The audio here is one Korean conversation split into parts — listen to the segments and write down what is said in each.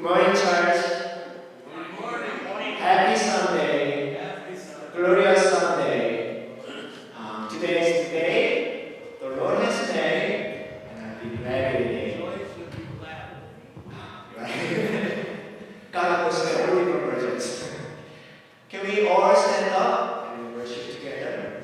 Good morning, church. Happy Sunday. Glorious Sunday. Today is the day the Lord has made, and I'll be glad in it. Right? God was the only versions. Can we all stand up and worship together?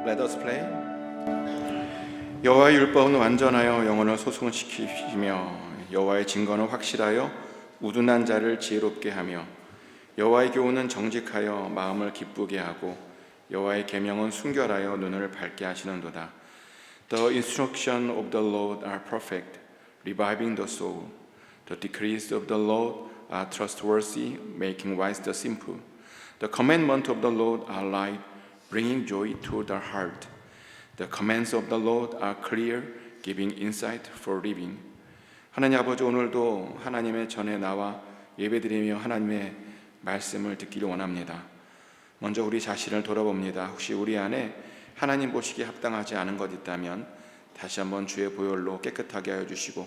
Let us pray. 여호와의 율법은 완전하여 영혼을 소송시키시며 여호와의 증거는 확실하여 우둔한 자를 지혜롭게 하며 여호와의 교훈은 정직하여 마음을 기쁘게 하고 여호와의 계명은 순결하여 눈을 밝게 하시는도다. The instruction of the Lord are perfect, reviving the soul. The decrees of the Lord are trustworthy, making wise the simple. The commandments of the Lord are light, bringing joy to the heart. The commands of the Lord are clear, giving insight for living. 하나님 아버지, 오늘도 하나님의 전에 나와 예배드리며 하나님의 말씀을 듣기를 원합니다. 먼저 우리 자신을 돌아봅니다. 혹시 우리 안에 하나님 보시기에 합당하지 않은 것 있다면 다시 한번 주의 보혈로 깨끗하게 하여 주시고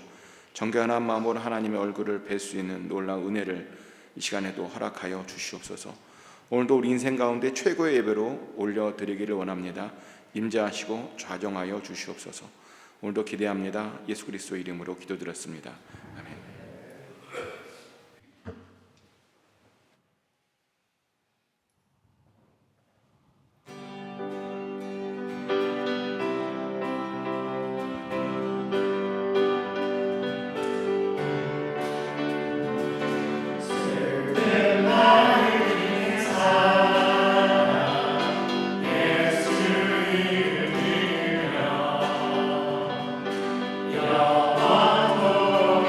정결한 마음으로 하나님의 얼굴을 뵐 수 있는 놀라운 은혜를 이 시간에도 허락하여 주시옵소서. 오늘도 우리 인생 가운데 최고의 예배로 올려드리기를 원합니다. 임재하시고 좌정하여 주시옵소서. 오늘도 기대합니다. 예수 그리스도 이름으로 기도드렸습니다. 아멘. 영원토록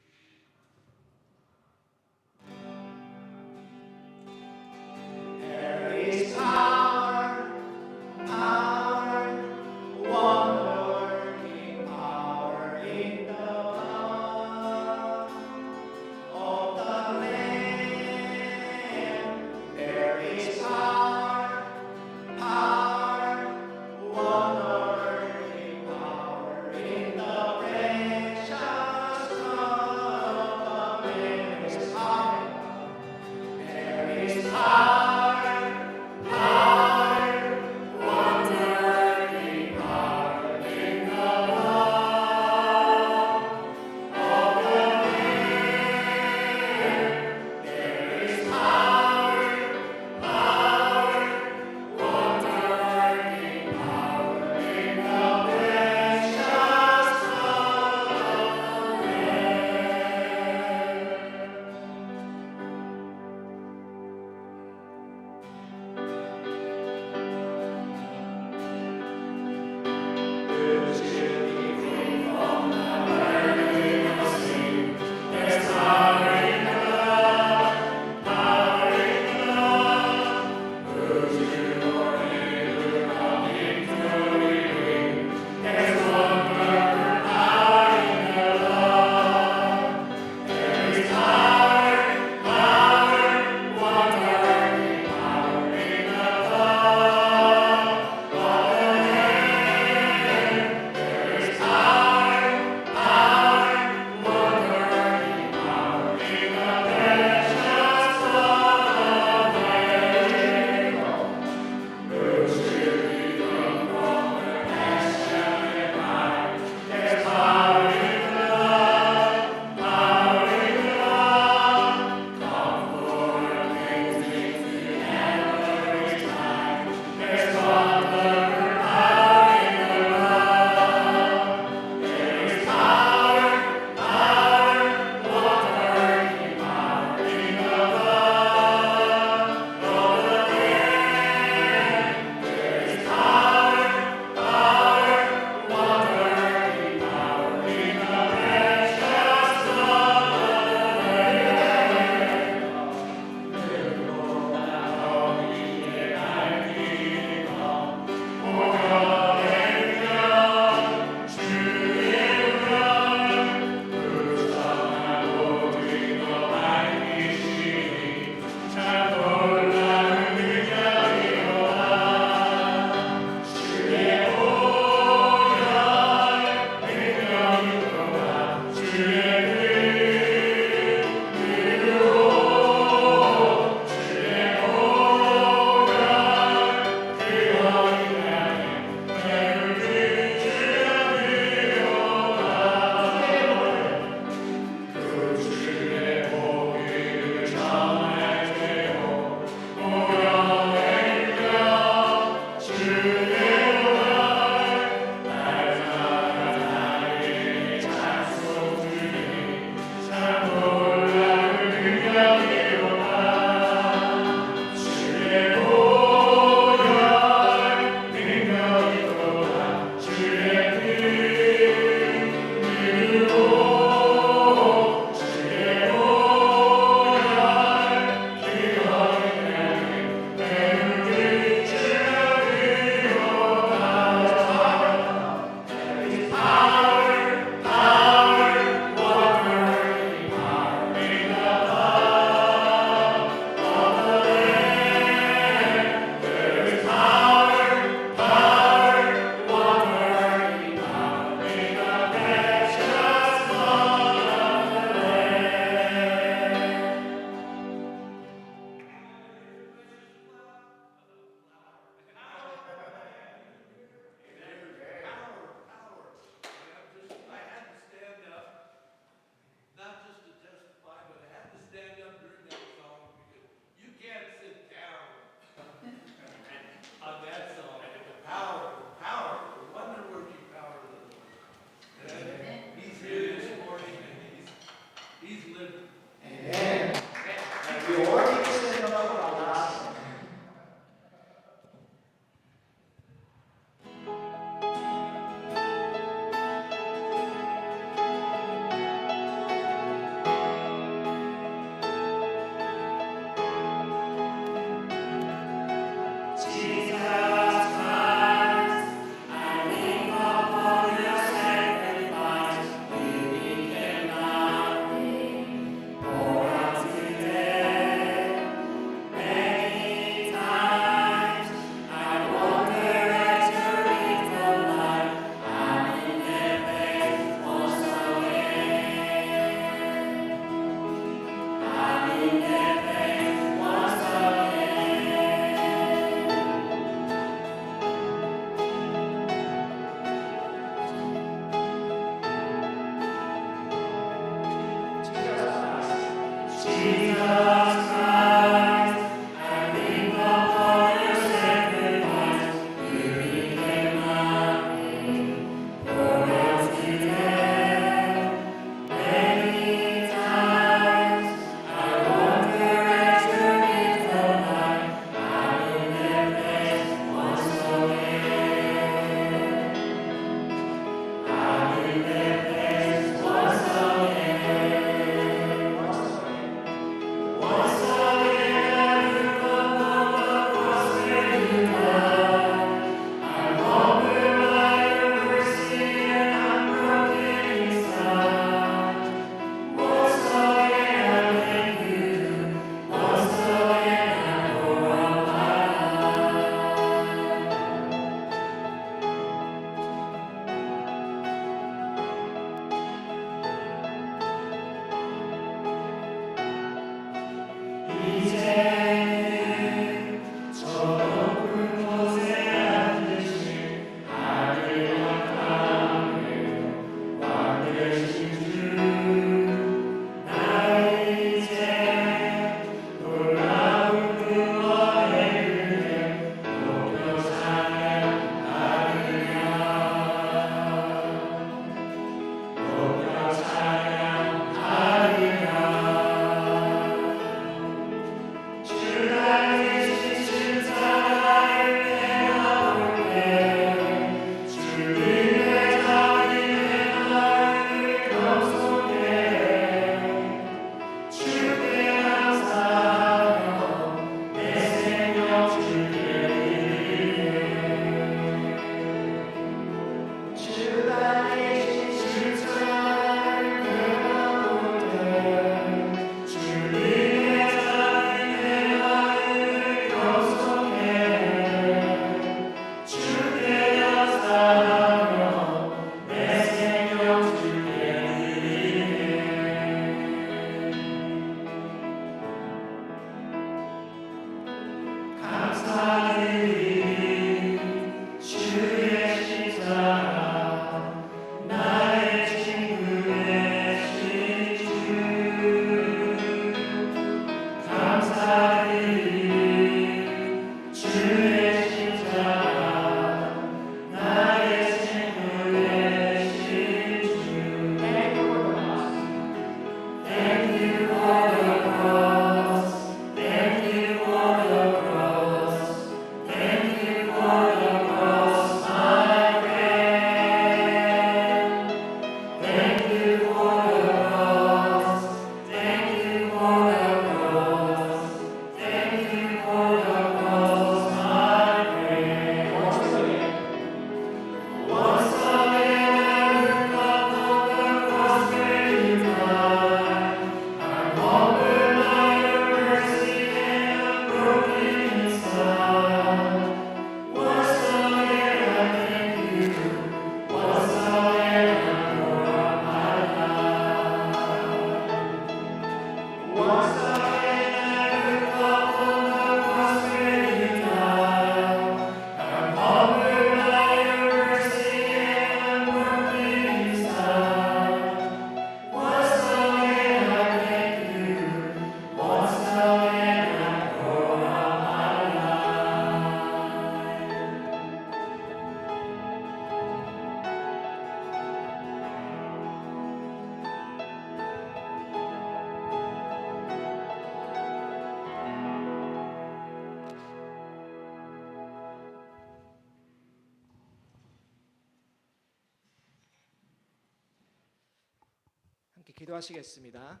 기도하시겠습니다.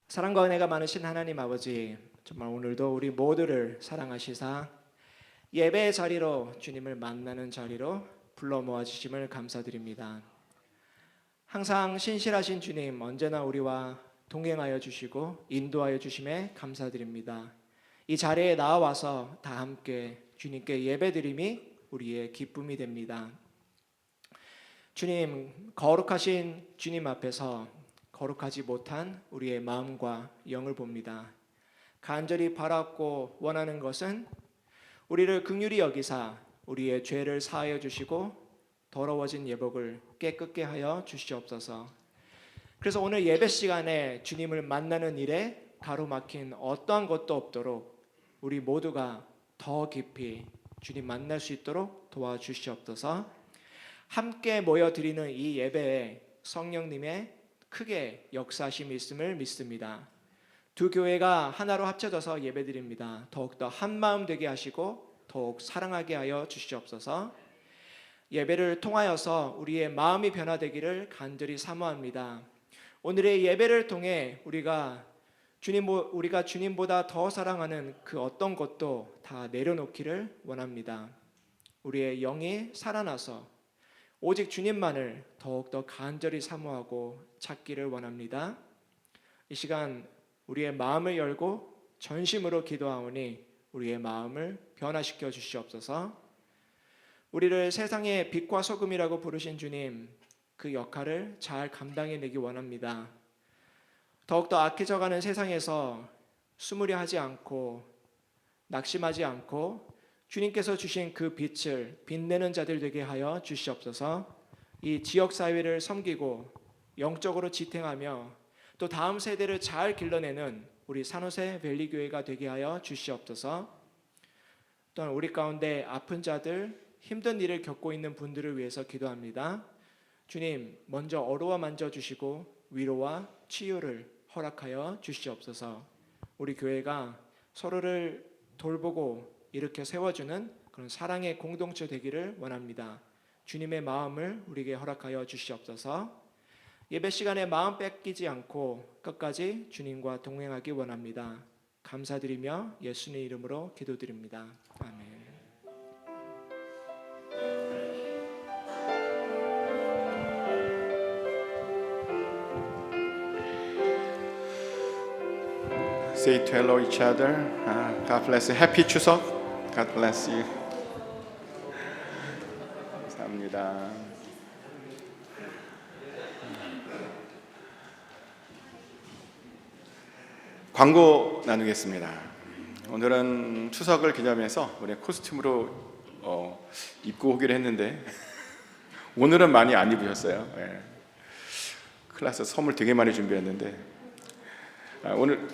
사랑과 은혜가 많으신 하나님 아버지, 정말 오늘도 우리 모두를 사랑하시사 예배의 자리로 주님을 만나는 자리로 불러 모아주심을 감사드립니다. 항상 신실하신 주님, 언제나 우리와 동행하여 주시고 인도하여 주심에 감사드립니다. 이 자리에 나와서 다 함께 주님께 예배드림이 우리의 기쁨이 됩니다. 주님, 거룩하신 주님 앞에서 거룩하지 못한 우리의 마음과 영을 봅니다. 간절히 바랐고 원하는 것은 우리를 긍휼히 여기사 우리의 죄를 사하여 주시고 더러워진 예복을 깨끗게 하여 주시옵소서. 그래서 오늘 예배 시간에 주님을 만나는 일에 가로막힌 어떠한 것도 없도록 우리 모두가 더 깊이 주님 만날 수 있도록 도와주시옵소서. 함께 모여드리는 이 예배에 성령님의 크게 역사하심이 있음을 믿습니다. 두 교회가 하나로 합쳐져서 예배드립니다. 더욱더 한마음 되게 하시고 더욱 사랑하게 하여 주시옵소서. 예배를 통하여서 우리의 마음이 변화되기를 간절히 사모합니다. 오늘의 예배를 통해 우리가 주님보다 더 사랑하는 그 어떤 것도 다 내려놓기를 원합니다. 우리의 영이 살아나서 오직 주님만을 더욱더 간절히 사모하고 찾기를 원합니다. 이 시간 우리의 마음을 열고 전심으로 기도하오니 우리의 마음을 변화시켜 주시옵소서. 우리를 세상의 빛과 소금이라고 부르신 주님, 그 역할을 잘 감당해내기 원합니다. 더욱더 악해져가는 세상에서 수무리 하지 않고 낙심하지 않고 주님께서 주신 그 빛을 빛내는 자들 되게 하여 주시옵소서. 이 지역사회를 섬기고 영적으로 지탱하며 또 다음 세대를 잘 길러내는 우리 산호세 밸리교회가 되게 하여 주시옵소서. 또한 우리 가운데 아픈 자들, 힘든 일을 겪고 있는 분들을 위해서 기도합니다. 주님, 먼저 어루와 만져주시고 위로와 치유를 허락하여 주시옵소서. 우리 교회가 서로를 돌보고 일으켜 세워주는 그런 사랑의 공동체 되기를 원합니다. 주님의 마음을 우리에게 허락하여 주시옵소서. 예배 시간에 마음 뺏기지 않고 끝까지 주님과 동행하기 원합니다. 감사드리며 예수님 이름으로 기도드립니다. 아멘. Say to hello each other. God bless you. Happy 추석. God bless you. 감사합니다. 광고 나누겠습니다. 오늘은 추석을 기념해서 우리 코스튬으로 입고 오기로 했는데 오늘은 많이 안 입으셨어요. 클래스 선물 되게 많이 준비했는데 오늘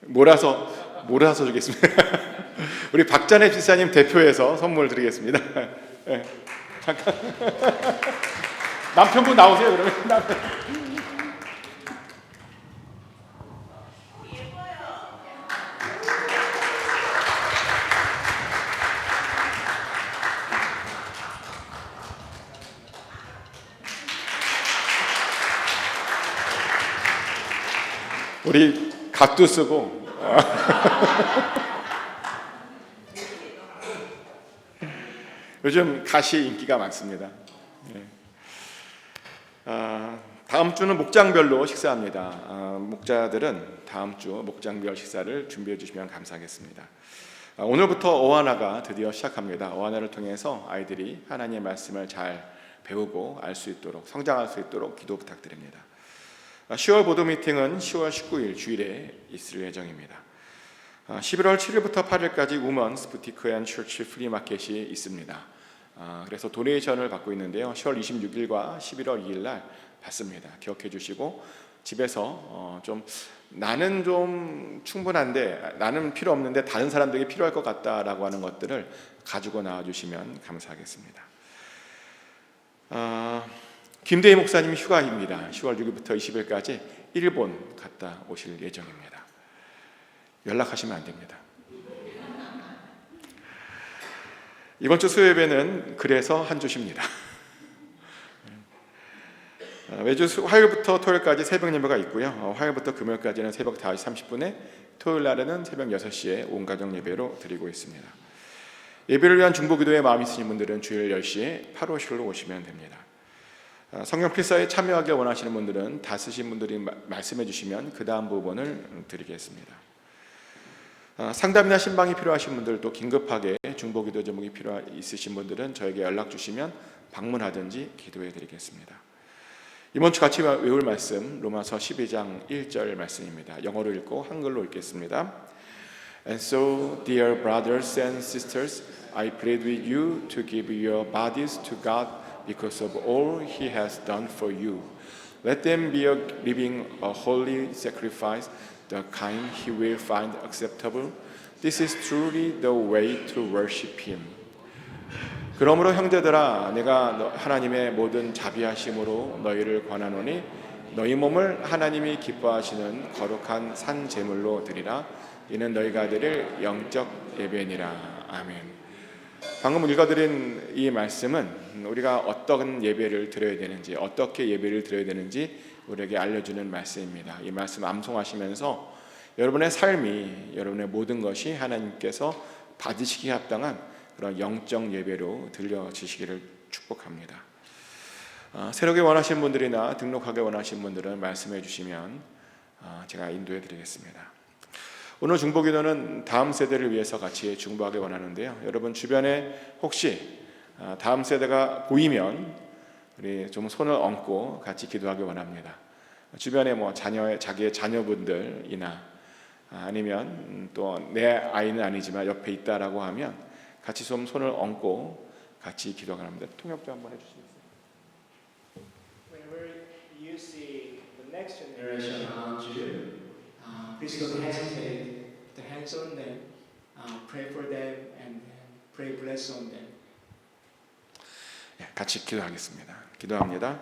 몰아서 주겠습니다. 우리 박찬혜 집사님 대표해서 선물 드리겠습니다. 잠깐 남편분 나오세요. 그러면 우리 갓도 쓰고 요즘 갓이 인기가 많습니다. 다음 주는 목장별로 식사합니다. 목자들은 다음 주 목장별 식사를 준비해 주시면 감사하겠습니다. 오늘부터 어하나가 드디어 시작합니다. 어하나를 통해서 아이들이 하나님의 말씀을 잘 배우고 알 수 있도록 성장할 수 있도록 기도 부탁드립니다. 10월 보도 미팅은 10월 19일 주일에 있을 예정입니다. 11월 7일부터 8일까지 우먼스 부티크 앤 처치 플리마켓이 있습니다. 그래서 도네이션을 받고 있는데요. 10월 26일과 11월 2일 날 받습니다. 기억해 주시고 집에서 나는 좀 충분한데 나는 필요 없는데 다른 사람들에게 필요할 것 같다라고 하는 것들을 가지고 나와 주시면 감사하겠습니다. 김대희 목사님 휴가입니다. 10월 6일부터 20일까지 일본 갔다 오실 예정입니다. 연락하시면 안 됩니다. 이번 주 수요예배는 그래서 한 주 쉽니다. 매주 화요일부터 토요일까지 새벽 예배가 있고요. 화요일부터 금요일까지는 새벽 5시 30분에, 토요일 날에는 새벽 6시에 온가족 예배로 드리고 있습니다. 예배를 위한 중보기도에 마음이 있으신 분들은 주일 10시에 8호실로 오시면 됩니다. 성경 필사에 참여하기 원하시는 분들은 다 쓰신 분들이 말씀해 주시면 그 다음 부분을 드리겠습니다. 상담이나 신방이 필요하신 분들, 또 긴급하게 중보기도 제목이 있으신 분들은 저에게 연락 주시면 방문하든지 기도해 드리겠습니다. 이번 주 같이 외울 말씀 로마서 12장 1절 말씀입니다. 영어로 읽고 한글로 읽겠습니다. And so, dear brothers and sisters, I plead with you to give your bodies to God because of all He has done for you. Let them be a living, a holy sacrifice, the kind He will find acceptable. This is truly the way to worship Him. 그러므로 형제들아, 내가 하나님의 모든 자비하심으로 너희를 권하노니 너희 몸을 하나님이 기뻐하시는 거룩한 산 제물로 드리라. 이는 너희가 드릴 영적 예배니라. 아멘. 방금 읽어드린 이 말씀은 우리가 어떤 예배를 드려야 되는지, 어떻게 예배를 드려야 되는지 우리에게 알려주는 말씀입니다. 이 말씀 암송하시면서 여러분의 삶이, 여러분의 모든 것이 하나님께서 받으시기에 합당한 그런 영적 예배로 들려지시기를 축복합니다. 새롭게 원하시는 분들이나 등록하기 원하시는 분들은 말씀해 주시면 제가 인도해 드리겠습니다. 오늘 중보기도는 다음 세대를 위해서 같이 중보하기 원하는데요. 여러분 주변에 혹시 다음 세대가 보이면 우리 좀 손을 얹고 같이 기도하기 원합니다. 주변에 자기의 자녀분들이나 아니면 또 내 아이는 아니지만 옆에 있다라고 하면 같이 좀 손을 얹고 같이 기도하기 합니다. 통역 좀 한번 해주시겠어요? Whenever you see the next generation around you, please don't hesitate to hands on them, pray for them, and pray bless on them. 같이 기도하겠습니다. 기도합니다.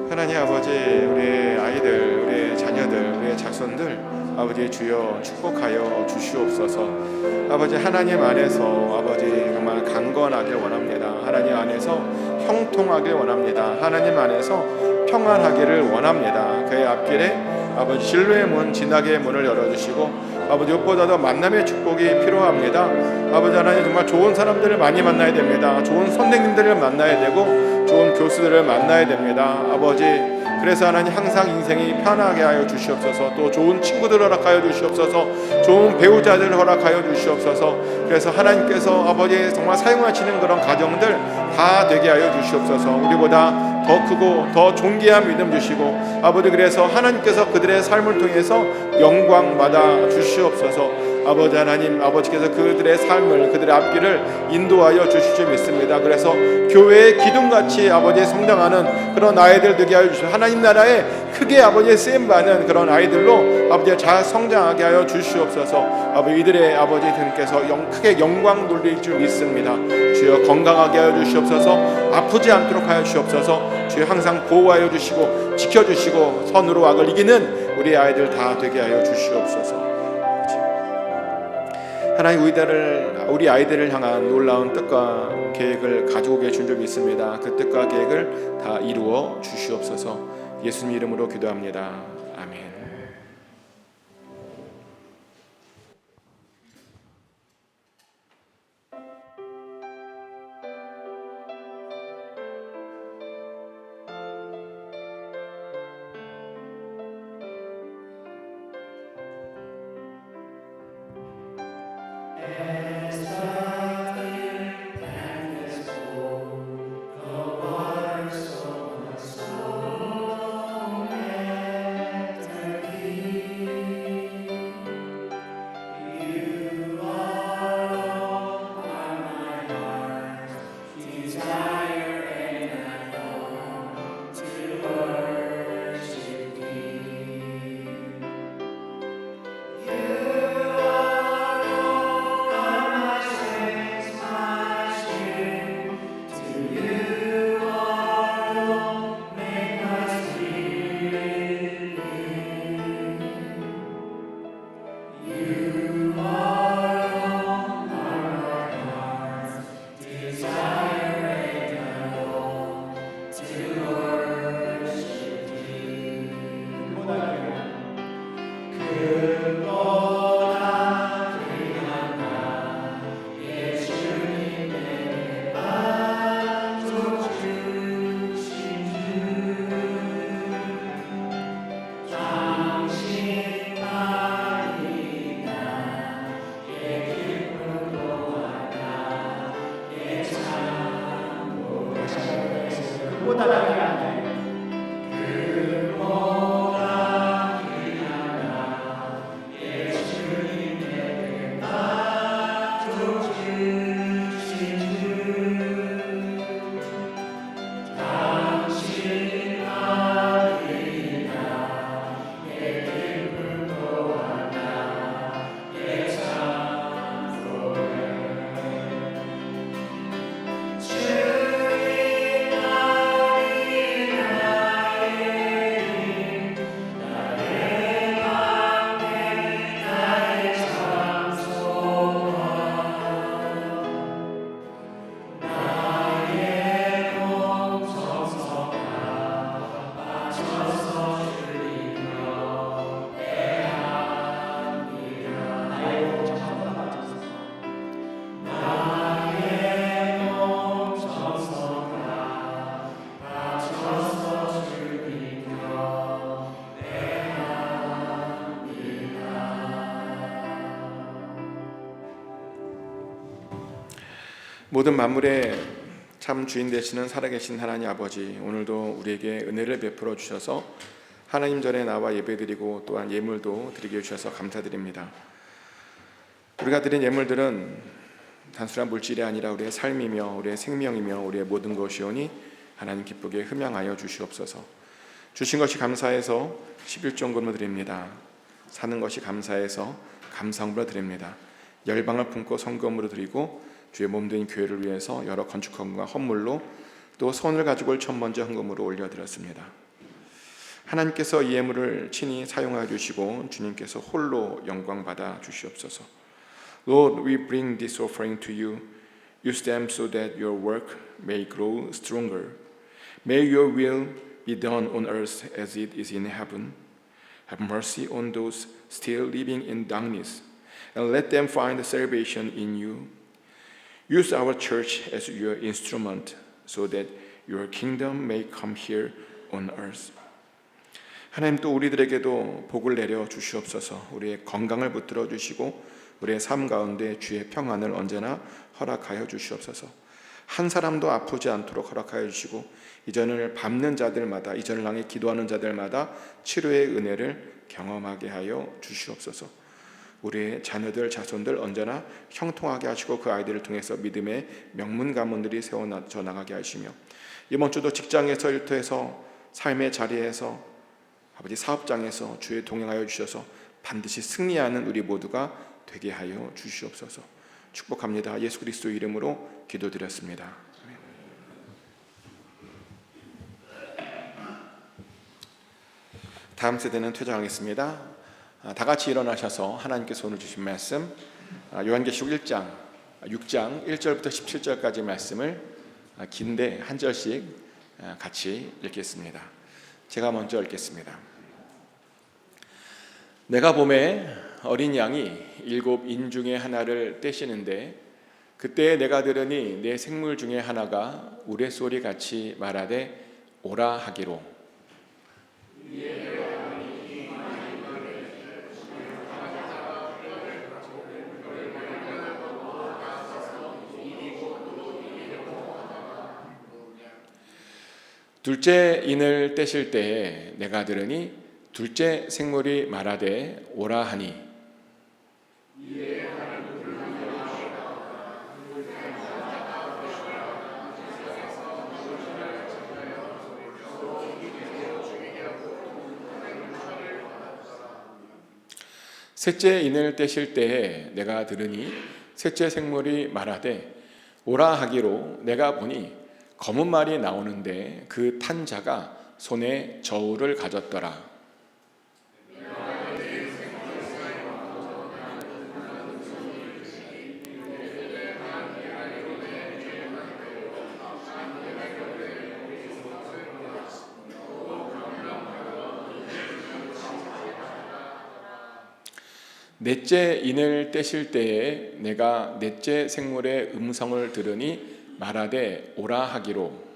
하나님 아버지, 우리 아이들, 우리 자녀들, 우리 자손들 아버지 주여 축복하여 주시옵소서. 아버지 하나님 안에서 아버지 정말 강건하길 원합니다. 하나님 안에서 형통하길 원합니다. 하나님 안에서 평안하기를 원합니다. 그의 앞길에 아버지 진로의 문, 진학의 문을 열어주시고 아버지 무엇보다도 만남의 축복이 필요합니다. 아버지 하나님 정말 좋은 사람들을 많이 만나야 됩니다. 좋은 선생님들을 만나야 되고 좋은 교수들을 만나야 됩니다. 아버지 그래서 하나님 항상 인생이 편하게 하여 주시옵소서. 또 좋은 친구들을 허락하여 주시옵소서. 좋은 배우자들을 허락하여 주시옵소서. 그래서 하나님께서 아버지 정말 사용하시는 그런 가정들 다 되게 하여 주시옵소서. 우리보다 더 크고 더 존귀한 믿음 주시고 아버지 그래서 하나님께서 그들의 삶을 통해서 영광 받아 주시옵소서. 아버지 하나님 아버지께서 그들의 삶을 그들의 앞길을 인도하여 주실 줄 믿습니다. 그래서 교회의 기둥같이 아버지의 성장하는 그런 아이들 되게 하여 주시옵소서. 하나님 나라에 크게 아버지의 쓰임받는 그런 아이들로 아버지 잘 성장하게 하여 주시옵소서. 아버지 이들의 아버지 주님께서 크게 영광 돌릴 줄 믿습니다. 주여 건강하게 하여 주시옵소서. 아프지 않도록 하여 주시옵소서. 주여 항상 보호하여 주시고 지켜주시고 선으로 악을 이기는 우리 아이들 다 되게 하여 주시옵소서. 하나님 우리 아이들을 향한 놀라운 뜻과 계획을 가지고 계신 줄 믿습니다. 그 뜻과 계획을 다 이루어 주시옵소서. 예수님 이름으로 기도합니다. 아멘. 보답하게 하네. 모든 만물의 참 주인 되시는 살아계신 하나님 아버지, 오늘도 우리에게 은혜를 베풀어 주셔서 하나님 전에 나와 예배드리고 또한 예물도 드리게 해주셔서 감사드립니다. 우리가 드린 예물들은 단순한 물질이 아니라 우리의 삶이며 우리의 생명이며 우리의 모든 것이오니 하나님 기쁘게 흠양하여 주시옵소서. 주신 것이 감사해서 11종금을 드립니다. 사는 것이 감사해서 감사함으로 드립니다. 열방을 품고 성금으로 드리고 주의 몸된 교회를 위해서 여러 건축헌금과 헌물로 또 손을 가지고 올 천번째 헌금으로 올려드렸습니다. 하나님께서 이 예물을 친히 사용하여 주시고 주님께서 홀로 영광 받아 주시옵소서. Lord, we bring this offering to you. Use them so that your work may grow stronger. May your will be done on earth as it is in heaven. Have mercy on those still living in darkness, and let them find salvation in you. Use our church as your instrument so that your kingdom may come here on earth. 하나님, 또 우리들에게도 복을 내려 주시옵소서. 우리의 건강을 붙들어 주시고 우리의 삶 가운데 주의 평안을 언제나 허락하여 주시옵소서. 한 사람도 아프지 않도록 허락하여 주시고 이전을 밟는 자들마다, 이전을 향해 기도하는 자들마다 치료의 은혜를 경험하게 하여 주시옵소서. 우리의 자녀들, 자손들 언제나 형통하게 하시고 그 아이들을 통해서 믿음의 명문 가문들이 세워져 나가게 하시며 이번 주도 직장에서, 일터에서, 삶의 자리에서, 아버지 사업장에서 주의 동행하여 주셔서 반드시 승리하는 우리 모두가 되게 하여 주시옵소서. 축복합니다. 예수 그리스도 이름으로 기도드렸습니다. 다음 세대는 퇴장하겠습니다. 다 같이 일어나셔서 하나님께서 오늘 주신 말씀 요한계시록 1장 6장 1절부터 17절까지 말씀을 긴데 한 절씩 같이 읽겠습니다. 제가 먼저 읽겠습니다. 내가 보매 어린 양이 7 인 중에 하나를 떼시는데 그때 내가 들으니 내 생물 중에 하나가 우레소리 같이 말하되 오라 하기로 둘째 인을 떼실 때에 내가 들으니 둘째 생물이 말하되 오라 하니 셋째 인을 떼실 때에 내가 들으니 셋째 생물이 말하되 오라 하기로 내가 보니 검은 말이 나오는데 그 탄 자가 손에 저울을 가졌더라. 넷째 인을 떼실 때에 내가 넷째 생물의 음성을 들으니 말하되 오라 하기로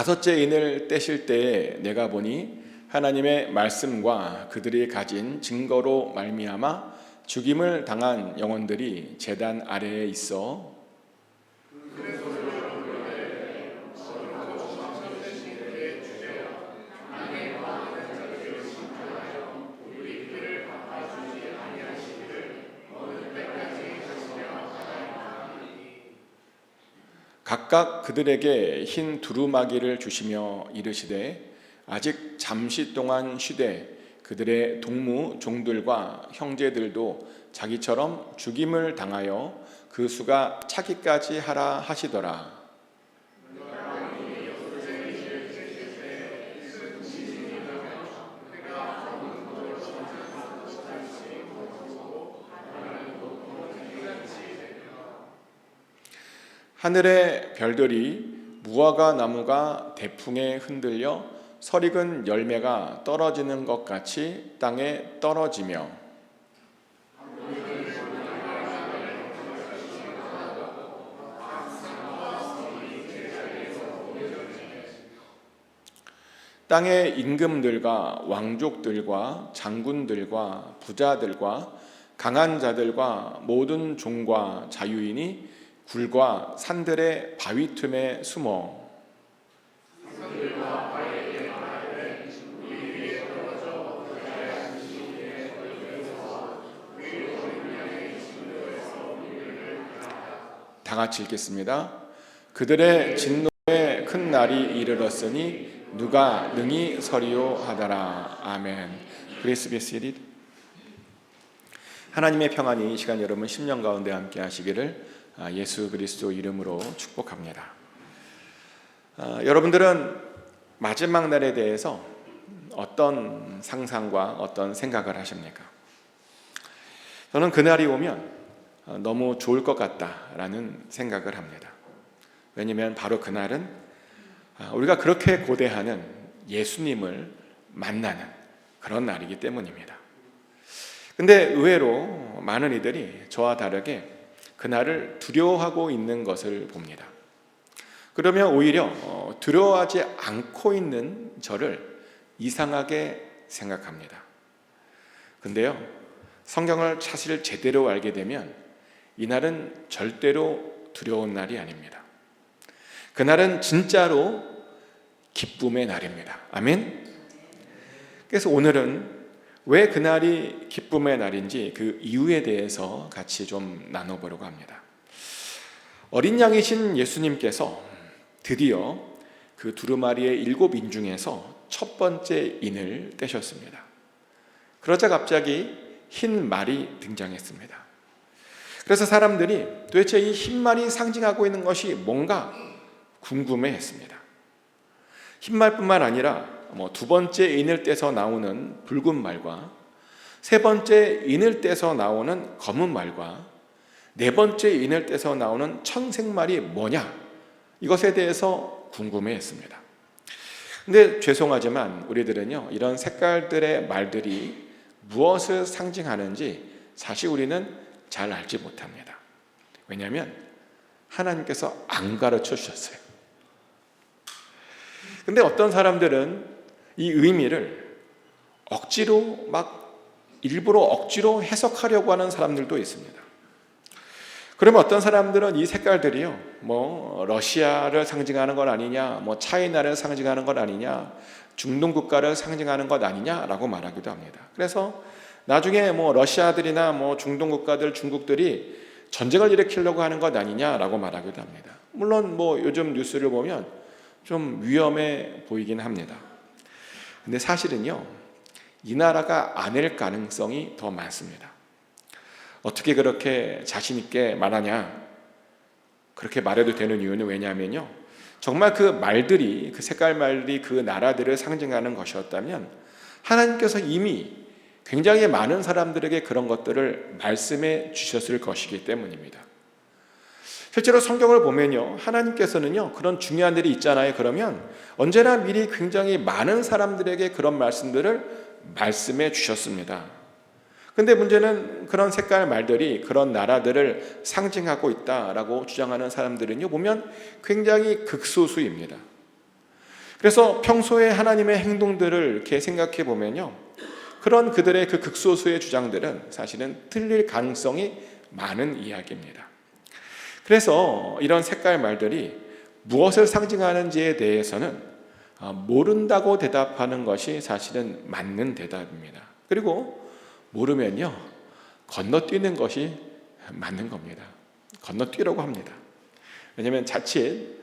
다섯째 인을 떼실 때에 내가 보니 하나님의 말씀과 그들이 가진 증거로 말미암아 죽임을 당한 영혼들이 제단 아래에 있어 각각 그들에게 흰 두루마기를 주시며 이르시되 아직 잠시 동안 쉬되 그들의 동무 종들과 형제들도 자기처럼 죽임을 당하여 그 수가 차기까지 하라 하시더라. 하늘의 별들이 무화과 나무가 대풍에 흔들려 설익은 열매가 떨어지는 것 같이 땅에 떨어지며 땅의 임금들과 왕족들과 장군들과 부자들과 강한 자들과 모든 종과 자유인이 굴과 산들의 바위 틈에 숨어 다 같이 읽겠습니다. 그들의 진노의 큰 날이 이르렀으니 누가 능히 서리요 하더라. 아멘. Please be seated. 하나님의 평안이 이 시간 여러분 심령 가운데 함께 하시기를 예수 그리스도 이름으로 축복합니다. 여러분들은 마지막 날에 대해서 어떤 상상과 어떤 생각을 하십니까? 저는 그날이 오면 너무 좋을 것 같다라는 생각을 합니다. 왜냐하면 바로 그날은 우리가 그렇게 고대하는 예수님을 만나는 그런 날이기 때문입니다. 근데 의외로 많은 이들이 저와 다르게 그날을 두려워하고 있는 것을 봅니다. 그러면 오히려 두려워하지 않고 있는 저를 이상하게 생각합니다. 근데요, 성경을 사실 제대로 알게 되면 이날은 절대로 두려운 날이 아닙니다. 그날은 진짜로 기쁨의 날입니다. 아멘. 그래서 오늘은 왜 그날이 기쁨의 날인지 그 이유에 대해서 같이 좀 나눠보려고 합니다. 어린 양이신 예수님께서 드디어 그 두루마리의 7인 중에서 첫 번째 인을 떼셨습니다. 그러자 갑자기 흰 말이 등장했습니다. 그래서 사람들이 도대체 이 흰 말이 상징하고 있는 것이 뭔가 궁금해했습니다. 흰 말뿐만 아니라 두 번째 인을 떼서 나오는 붉은 말과 세 번째 인을 떼서 나오는 검은 말과 네 번째 인을 떼서 나오는 청색말이 뭐냐, 이것에 대해서 궁금해했습니다. 근데 죄송하지만 우리들은요, 이런 색깔들의 말들이 무엇을 상징하는지 사실 우리는 잘 알지 못합니다. 왜냐하면 하나님께서 안 가르쳐 주셨어요. 근데 어떤 사람들은 이 의미를 억지로 일부러 억지로 해석하려고 하는 사람들도 있습니다. 그러면 어떤 사람들은 이 색깔들이요, 러시아를 상징하는 것 아니냐, 차이나를 상징하는 것 아니냐, 중동 국가를 상징하는 것 아니냐라고 말하기도 합니다. 그래서 나중에 러시아들이나 중동 국가들, 중국들이 전쟁을 일으키려고 하는 것 아니냐라고 말하기도 합니다. 물론 요즘 뉴스를 보면 좀 위험해 보이긴 합니다. 근데 사실은요, 이 나라가 아닐 가능성이 더 많습니다. 어떻게 그렇게 자신 있게 말하냐? 그렇게 말해도 되는 이유는 왜냐하면요, 정말 그 말들이, 그 색깔 말들이 그 나라들을 상징하는 것이었다면 하나님께서 이미 굉장히 많은 사람들에게 그런 것들을 말씀해 주셨을 것이기 때문입니다. 실제로 성경을 보면요, 하나님께서는요, 그런 중요한 일이 있잖아요. 그러면 언제나 미리 굉장히 많은 사람들에게 그런 말씀들을 말씀해 주셨습니다. 근데 문제는 그런 색깔 말들이 그런 나라들을 상징하고 있다라고 주장하는 사람들은요, 보면 굉장히 극소수입니다. 그래서 평소에 하나님의 행동들을 이렇게 생각해 보면요, 그런 그들의 그 극소수의 주장들은 사실은 틀릴 가능성이 많은 이야기입니다. 그래서 이런 색깔 말들이 무엇을 상징하는지에 대해서는 모른다고 대답하는 것이 사실은 맞는 대답입니다. 그리고 모르면요, 건너뛰는 것이 맞는 겁니다. 건너뛰라고 합니다. 왜냐하면 자칫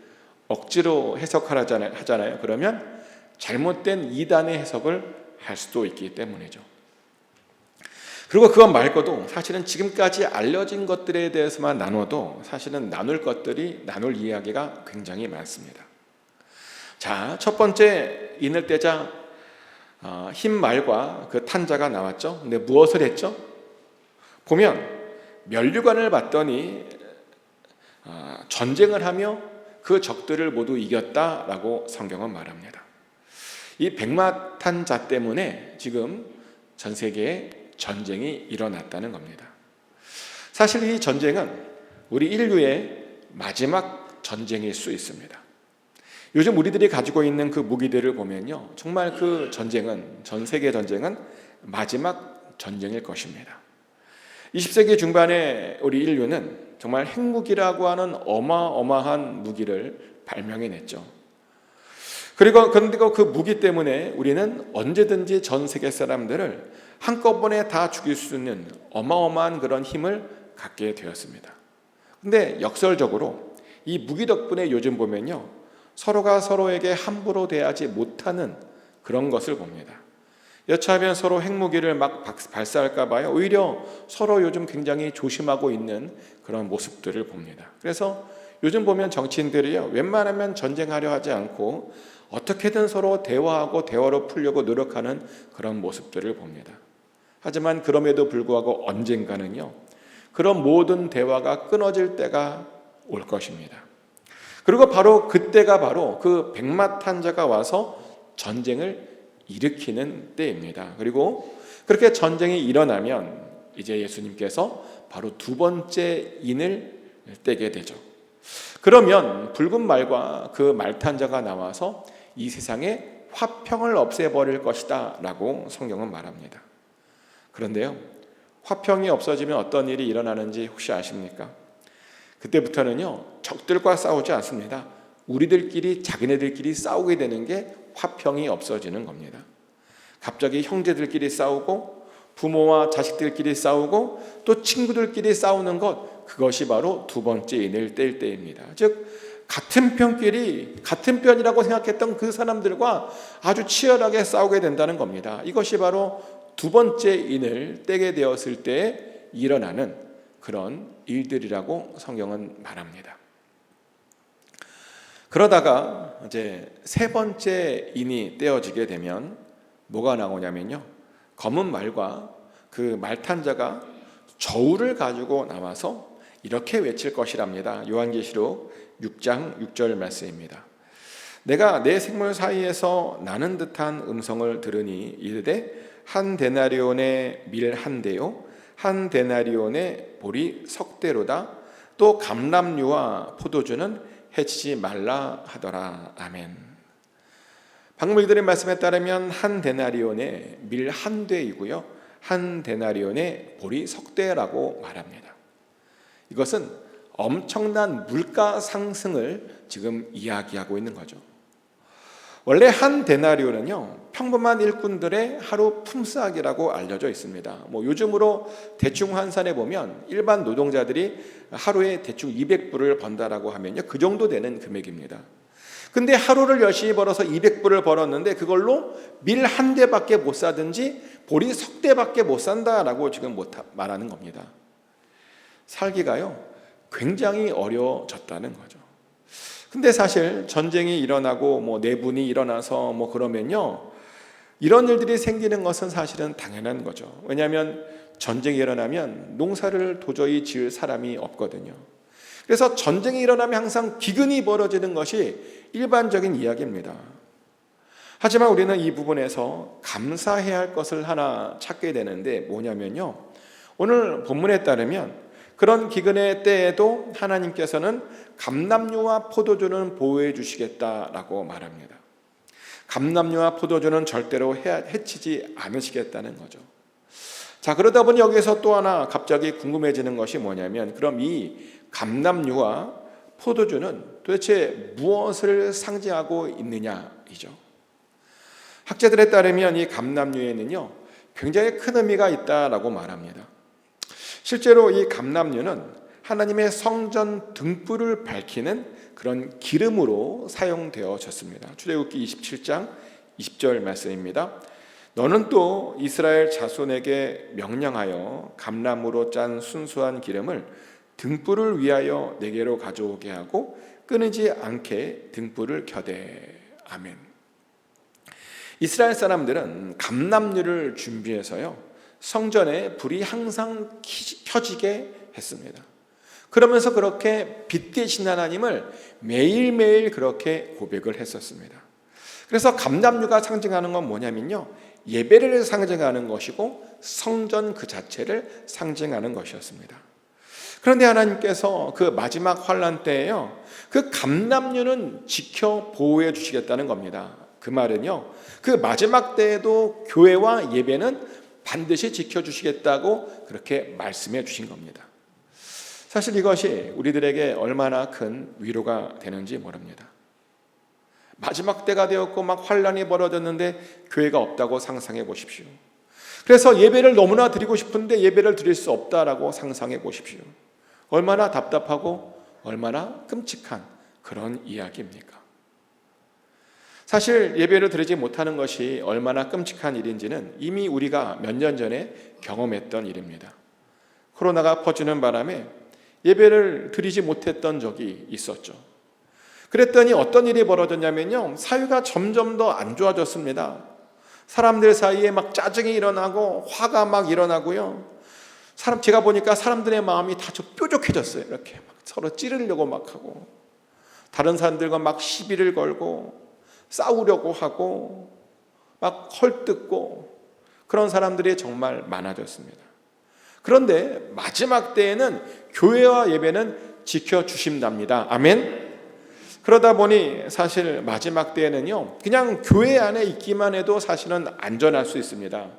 억지로 해석하잖아요. 그러면 잘못된 이단의 해석을 할 수도 있기 때문이죠. 그리고 그것 말고도 사실은 지금까지 알려진 것들에 대해서만 나눠도 사실은 나눌 이야기가 굉장히 많습니다. 자, 첫 번째 인을 떼자 흰 말과 그 탄자가 나왔죠. 근데 무엇을 했죠? 보면 면류관을 봤더니 전쟁을 하며 그 적들을 모두 이겼다라고 성경은 말합니다. 이 백마탄자 때문에 지금 전 세계에 전쟁이 일어났다는 겁니다. 사실 이 전쟁은 우리 인류의 마지막 전쟁일 수 있습니다. 요즘 우리들이 가지고 있는 그 무기들을 보면요, 정말 그 전쟁은, 전 세계 전쟁은 마지막 전쟁일 것입니다. 20세기 중반에 우리 인류는 정말 핵무기라고 하는 어마어마한 무기를 발명해냈죠. 그런데 그 무기 때문에 우리는 언제든지 전 세계 사람들을 한꺼번에 다 죽일 수 있는 어마어마한 그런 힘을 갖게 되었습니다. 근데 역설적으로 이 무기 덕분에 요즘 보면요, 서로가 서로에게 함부로 대하지 못하는 그런 것을 봅니다. 여차하면 서로 핵무기를 막 발사할까 봐요. 오히려 서로 요즘 굉장히 조심하고 있는 그런 모습들을 봅니다. 그래서 요즘 보면 정치인들이요, 웬만하면 전쟁하려 하지 않고 어떻게든 서로 대화하고 대화로 풀려고 노력하는 그런 모습들을 봅니다. 하지만 그럼에도 불구하고 언젠가는요, 그런 모든 대화가 끊어질 때가 올 것입니다. 그리고 바로 그때가 바로 그 백마탄자가 와서 전쟁을 일으키는 때입니다. 그리고 그렇게 전쟁이 일어나면 이제 예수님께서 바로 두 번째 인을 떼게 되죠. 그러면 붉은 말과 그 말탄자가 나와서 이 세상에 화평을 없애버릴 것이다 라고 성경은 말합니다. 그런데요, 화평이 없어지면 어떤 일이 일어나는지 혹시 아십니까? 그때부터는요, 적들과 싸우지 않습니다. 우리들끼리, 자기네들끼리 싸우게 되는 게 화평이 없어지는 겁니다. 갑자기 형제들끼리 싸우고 부모와 자식들끼리 싸우고 또 친구들끼리 싸우는 것, 그것이 바로 두 번째 인을 뗄 때입니다. 즉 같은 편이라고 생각했던 그 사람들과 아주 치열하게 싸우게 된다는 겁니다. 이것이 바로 두 번째 인을 떼게 되었을 때 일어나는 그런 일들이라고 성경은 말합니다. 그러다가 이제 세 번째 인이 떼어지게 되면 뭐가 나오냐면요, 검은 말과 그 말탄자가 저울을 가지고 나와서 이렇게 외칠 것이랍니다. 요한계시록 6장 6절 말씀입니다. 내가 내 생물 사이에서 나는 듯한 음성을 들으니 이르되 한 데나리온의 밀 한 대요 한 데나리온의 보리 석 대로다. 또 감람류와 포도주는 해치지 말라 하더라. 아멘. 방금 읽은 말씀에 따르면 한 데나리온의 밀 한 대이고요, 한 데나리온의 보리 석 대라고 말합니다. 이것은 엄청난 물가 상승을 지금 이야기하고 있는 거죠. 원래 한 데나리온은요, 평범한 일꾼들의 하루 품삯이라고 알려져 있습니다. 요즘으로 대충 환산해 보면 일반 노동자들이 하루에 대충 200불을 번다라고 하면요, 그 정도 되는 금액입니다. 근데 하루를 열심히 벌어서 200불을 벌었는데 그걸로 밀 한 대밖에 못 사든지 보리 석 대밖에 못 산다라고 지금 말하는 겁니다. 살기가요, 굉장히 어려워졌다는 거죠. 근데 사실 전쟁이 일어나고 내분이 일어나서 그러면요, 이런 일들이 생기는 것은 사실은 당연한 거죠. 왜냐하면 전쟁이 일어나면 농사를 도저히 지을 사람이 없거든요. 그래서 전쟁이 일어나면 항상 기근이 벌어지는 것이 일반적인 이야기입니다. 하지만 우리는 이 부분에서 감사해야 할 것을 하나 찾게 되는데 뭐냐면요, 오늘 본문에 따르면 그런 기근의 때에도 하나님께서는 감람류와 포도주는 보호해 주시겠다라고 말합니다. 감람류와 포도주는 절대로 해치지 않으시겠다는 거죠. 자, 그러다 보니 여기서 또 하나 갑자기 궁금해지는 것이 뭐냐면, 그럼 이 감람류와 포도주는 도대체 무엇을 상징하고 있느냐이죠. 학자들에 따르면 이 감람류에는요 굉장히 큰 의미가 있다라고 말합니다. 실제로 이 감람류는 하나님의 성전 등불을 밝히는 그런 기름으로 사용되어졌습니다. 출애굽기 27장 20절 말씀입니다. 너는 또 이스라엘 자손에게 명령하여 감람으로 짠 순수한 기름을 등불을 위하여 내게로 가져오게 하고 끊이지 않게 등불을 켜되. 아멘. 이스라엘 사람들은 감람류를 준비해서요 성전에 불이 항상 켜지게 했습니다. 그러면서 그렇게 빛 되신 하나님을 매일매일 그렇게 고백을 했었습니다. 그래서 감람류가 상징하는 건 뭐냐면요, 예배를 상징하는 것이고 성전 그 자체를 상징하는 것이었습니다. 그런데 하나님께서 그 마지막 환난 때에요 그 감람류는 지켜 보호해 주시겠다는 겁니다. 그 말은요 그 마지막 때에도 교회와 예배는 반드시 지켜주시겠다고 그렇게 말씀해 주신 겁니다. 사실 이것이 우리들에게 얼마나 큰 위로가 되는지 모릅니다. 마지막 때가 되었고 막 환란이 벌어졌는데 교회가 없다고 상상해 보십시오. 그래서 예배를 너무나 드리고 싶은데 예배를 드릴 수 없다라고 상상해 보십시오. 얼마나 답답하고 얼마나 끔찍한 그런 이야기입니까? 사실 예배를 드리지 못하는 것이 얼마나 끔찍한 일인지는 이미 우리가 몇 년 전에 경험했던 일입니다. 코로나가 퍼지는 바람에 예배를 드리지 못했던 적이 있었죠. 그랬더니 어떤 일이 벌어졌냐면요 사회가 점점 더 안 좋아졌습니다. 사람들 사이에 막 짜증이 일어나고 화가 막 일어나고요. 제가 보니까 사람들의 마음이 다 뾰족해졌어요. 이렇게 막 서로 찌르려고 막 하고 다른 사람들과 막 시비를 걸고 싸우려고 하고 막 헐뜯고 그런 사람들이 정말 많아졌습니다. 그런데 마지막 때에는 교회와 예배는 지켜주신답니다. 아멘. 그러다 보니 사실 마지막 때에는요 그냥 교회 안에 있기만 해도 사실은 안전할 수 있습니다.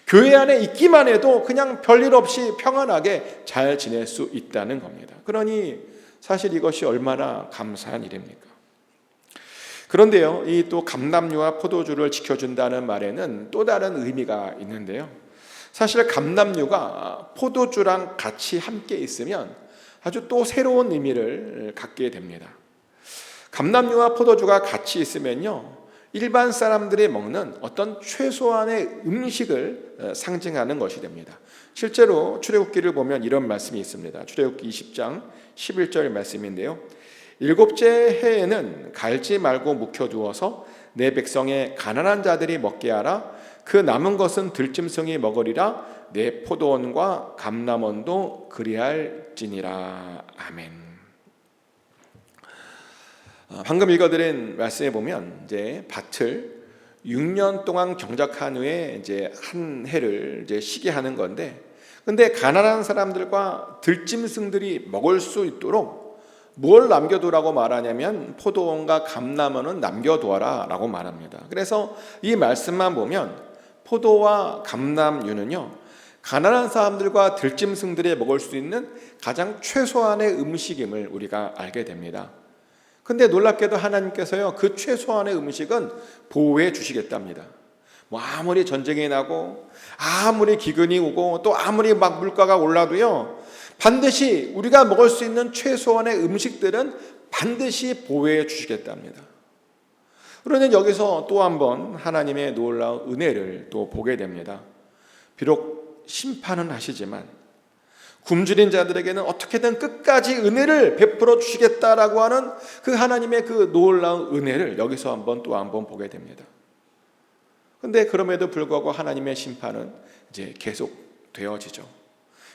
교회 안에 있기만 해도 그냥 별일 없이 평안하게 잘 지낼 수 있다는 겁니다. 그러니 사실 이것이 얼마나 감사한 일입니까? 그런데요 이 또 감람류와 포도주를 지켜준다는 말에는 또 다른 의미가 있는데요, 사실 감람류가 포도주랑 같이 함께 있으면 아주 또 새로운 의미를 갖게 됩니다. 감람류와 포도주가 같이 있으면요 일반 사람들이 먹는 어떤 최소한의 음식을 상징하는 것이 됩니다. 실제로 출애굽기를 보면 이런 말씀이 있습니다. 출애굽기 20장 11절 말씀인데요, 일곱째 해에는 갈지 말고 묵혀두어서 내 백성의 가난한 자들이 먹게 하라. 그 남은 것은 들짐승이 먹으리라. 내 포도원과 감람원도 그리할지니라. 아멘. 방금 읽어드린 말씀에 보면 이제 밭을 6년 동안 경작한 후에 이제 한 해를 이제 쉬게 하는 건데, 근데 가난한 사람들과 들짐승들이 먹을 수 있도록 뭘 남겨두라고 말하냐면 포도원과 감람원은 남겨두어라라고 말합니다. 그래서 이 말씀만 보면 포도와 감람류는요 가난한 사람들과 들짐승들이 먹을 수 있는 가장 최소한의 음식임을 우리가 알게 됩니다. 근데 놀랍게도 하나님께서요 그 최소한의 음식은 보호해 주시겠답니다. 뭐 아무리 전쟁이 나고 아무리 기근이 오고 또 아무리 막 물가가 올라도요 반드시 우리가 먹을 수 있는 최소한의 음식들은 반드시 보호해 주시겠답니다. 그러면 여기서 또 한번 하나님의 놀라운 은혜를 또 보게 됩니다. 비록 심판은 하시지만 굶주린 자들에게는 어떻게든 끝까지 은혜를 베풀어 주시겠다라고 하는 그 하나님의 그 놀라운 은혜를 여기서 한번 또 한번 보게 됩니다. 그런데 그럼에도 불구하고 하나님의 심판은 이제 계속 되어지죠.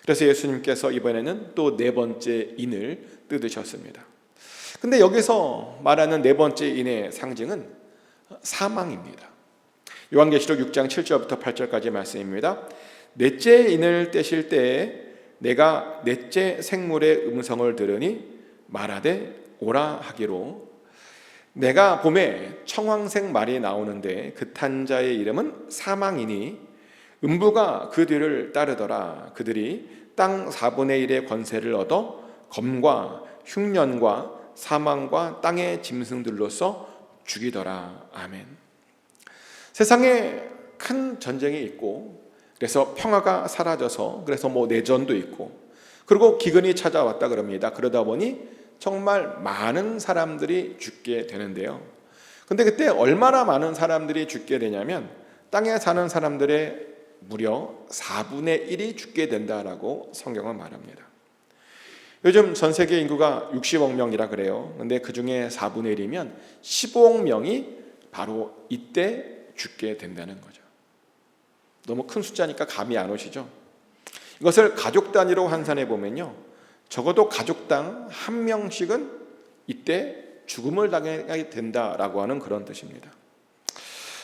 그래서 예수님께서 이번에는 또 네 번째 인을 뜯으셨습니다. 근데 여기서 말하는 네 번째 인의 상징은 사망입니다. 요한계시록 6장 7절부터 8절까지 말씀입니다. 넷째 인을 떼실 때에 내가 넷째 생물의 음성을 들으니 말하되 오라 하기로 내가 봄에 청황색 말이 나오는데 그 탄 자의 이름은 사망이니 음부가 그 뒤를 따르더라. 그들이 땅 4분의 1의 권세를 얻어 검과 흉년과 사망과 땅의 짐승들로서 죽이더라. 아멘. 세상에 큰 전쟁이 있고, 그래서 평화가 사라져서, 그래서 내전도 있고, 그리고 기근이 찾아왔다 그럽니다. 그러다 보니 정말 많은 사람들이 죽게 되는데요. 근데 그때 얼마나 많은 사람들이 죽게 되냐면 땅에 사는 사람들의 무려 4분의 1이 죽게 된다라고 성경은 말합니다. 요즘 전 세계 인구가 60억 명이라 그래요. 근데 그 중에 4분의 1이면 15억 명이 바로 이때 죽게 된다는 거죠. 너무 큰 숫자니까 감이 안 오시죠? 이것을 가족 단위로 환산해 보면요, 적어도 가족당 한 명씩은 이때 죽음을 당하게 된다라고 하는 그런 뜻입니다.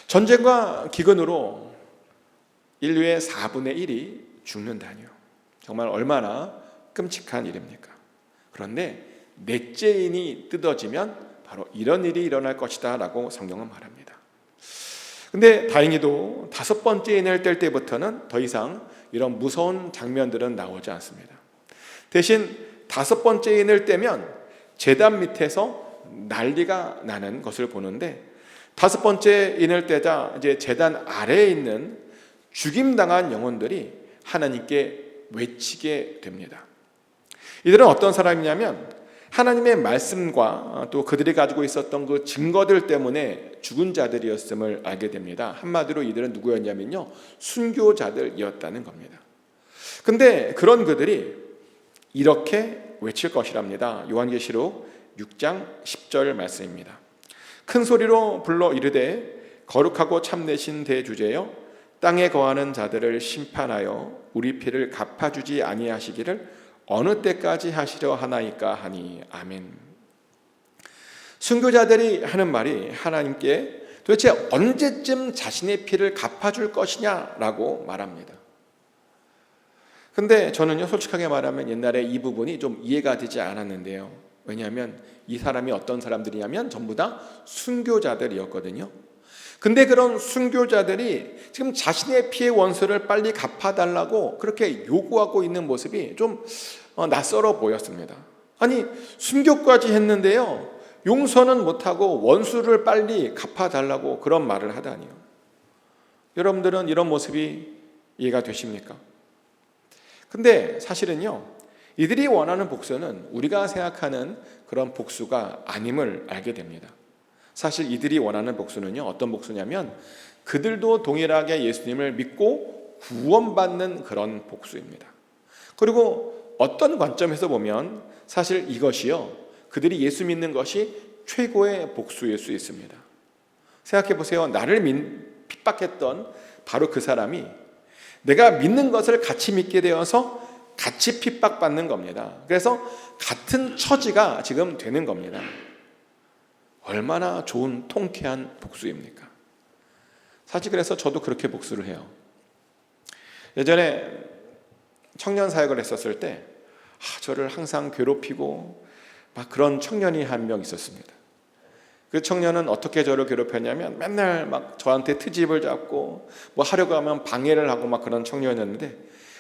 전쟁과 기근으로 인류의 4분의 1이 죽는다니요. 정말 얼마나 끔찍한 일입니까? 그런데 넷째 인이 뜯어지면 바로 이런 일이 일어날 것이다 라고 성경은 말합니다. 근데 다행히도 5번째 인을 뗄 때부터는 더 이상 이런 무서운 장면들은 나오지 않습니다. 대신 5번째 인을 떼면 제단 밑에서 난리가 나는 것을 보는데, 5번째 인을 떼자 이제 제단 아래에 있는 죽임당한 영혼들이 하나님께 외치게 됩니다. 이들은 어떤 사람이냐면 하나님의 말씀과 또 그들이 가지고 있었던 그 증거들 때문에 죽은 자들이었음을 알게 됩니다. 한마디로 이들은 누구였냐면요, 순교자들이었다는 겁니다. 근데 그런 그들이 이렇게 외칠 것이랍니다. 요한계시록 6장 10절 말씀입니다. 큰 소리로 불러 이르되 거룩하고 참되신 대주제여, 땅에 거하는 자들을 심판하여 우리 피를 갚아주지 아니하시기를 어느 때까지 하시려 하나이까 하니. 아멘. 순교자들이 하는 말이 하나님께 도대체 언제쯤 자신의 피를 갚아줄 것이냐라고 말합니다. 근데 저는요, 솔직하게 말하면 옛날에 이 부분이 좀 이해가 되지 않았는데요. 왜냐하면 이 사람이 어떤 사람들이냐면 전부 다 순교자들이었거든요. 근데 그런 순교자들이 지금 자신의 피의 원수를 빨리 갚아달라고 그렇게 요구하고 있는 모습이 좀 낯설어 보였습니다. 아니, 순교까지 했는데요, 용서는 못하고 원수를 빨리 갚아달라고 그런 말을 하다니요. 여러분들은 이런 모습이 이해가 되십니까? 근데 사실은요, 이들이 원하는 복수는 우리가 생각하는 그런 복수가 아님을 알게 됩니다. 사실 이들이 원하는 복수는요, 어떤 복수냐면 그들도 동일하게 예수님을 믿고 구원받는 그런 복수입니다. 그리고 어떤 관점에서 보면 사실 이것이요, 그들이 예수 믿는 것이 최고의 복수일 수 있습니다. 생각해 보세요. 나를 핍박했던 바로 그 사람이 내가 믿는 것을 같이 믿게 되어서 같이 핍박받는 겁니다. 그래서 같은 처지가 지금 되는 겁니다. 얼마나 좋은 통쾌한 복수입니까? 사실 그래서 저도 그렇게 복수를 해요. 예전에 청년 사역을 했었을 때 저를 항상 괴롭히고 막 그런 청년이 한 명 있었습니다. 그 청년은 어떻게 저를 괴롭혔냐면 맨날 막 저한테 트집을 잡고 뭐 하려고 하면 방해를 하고 막 그런 청년이었는데,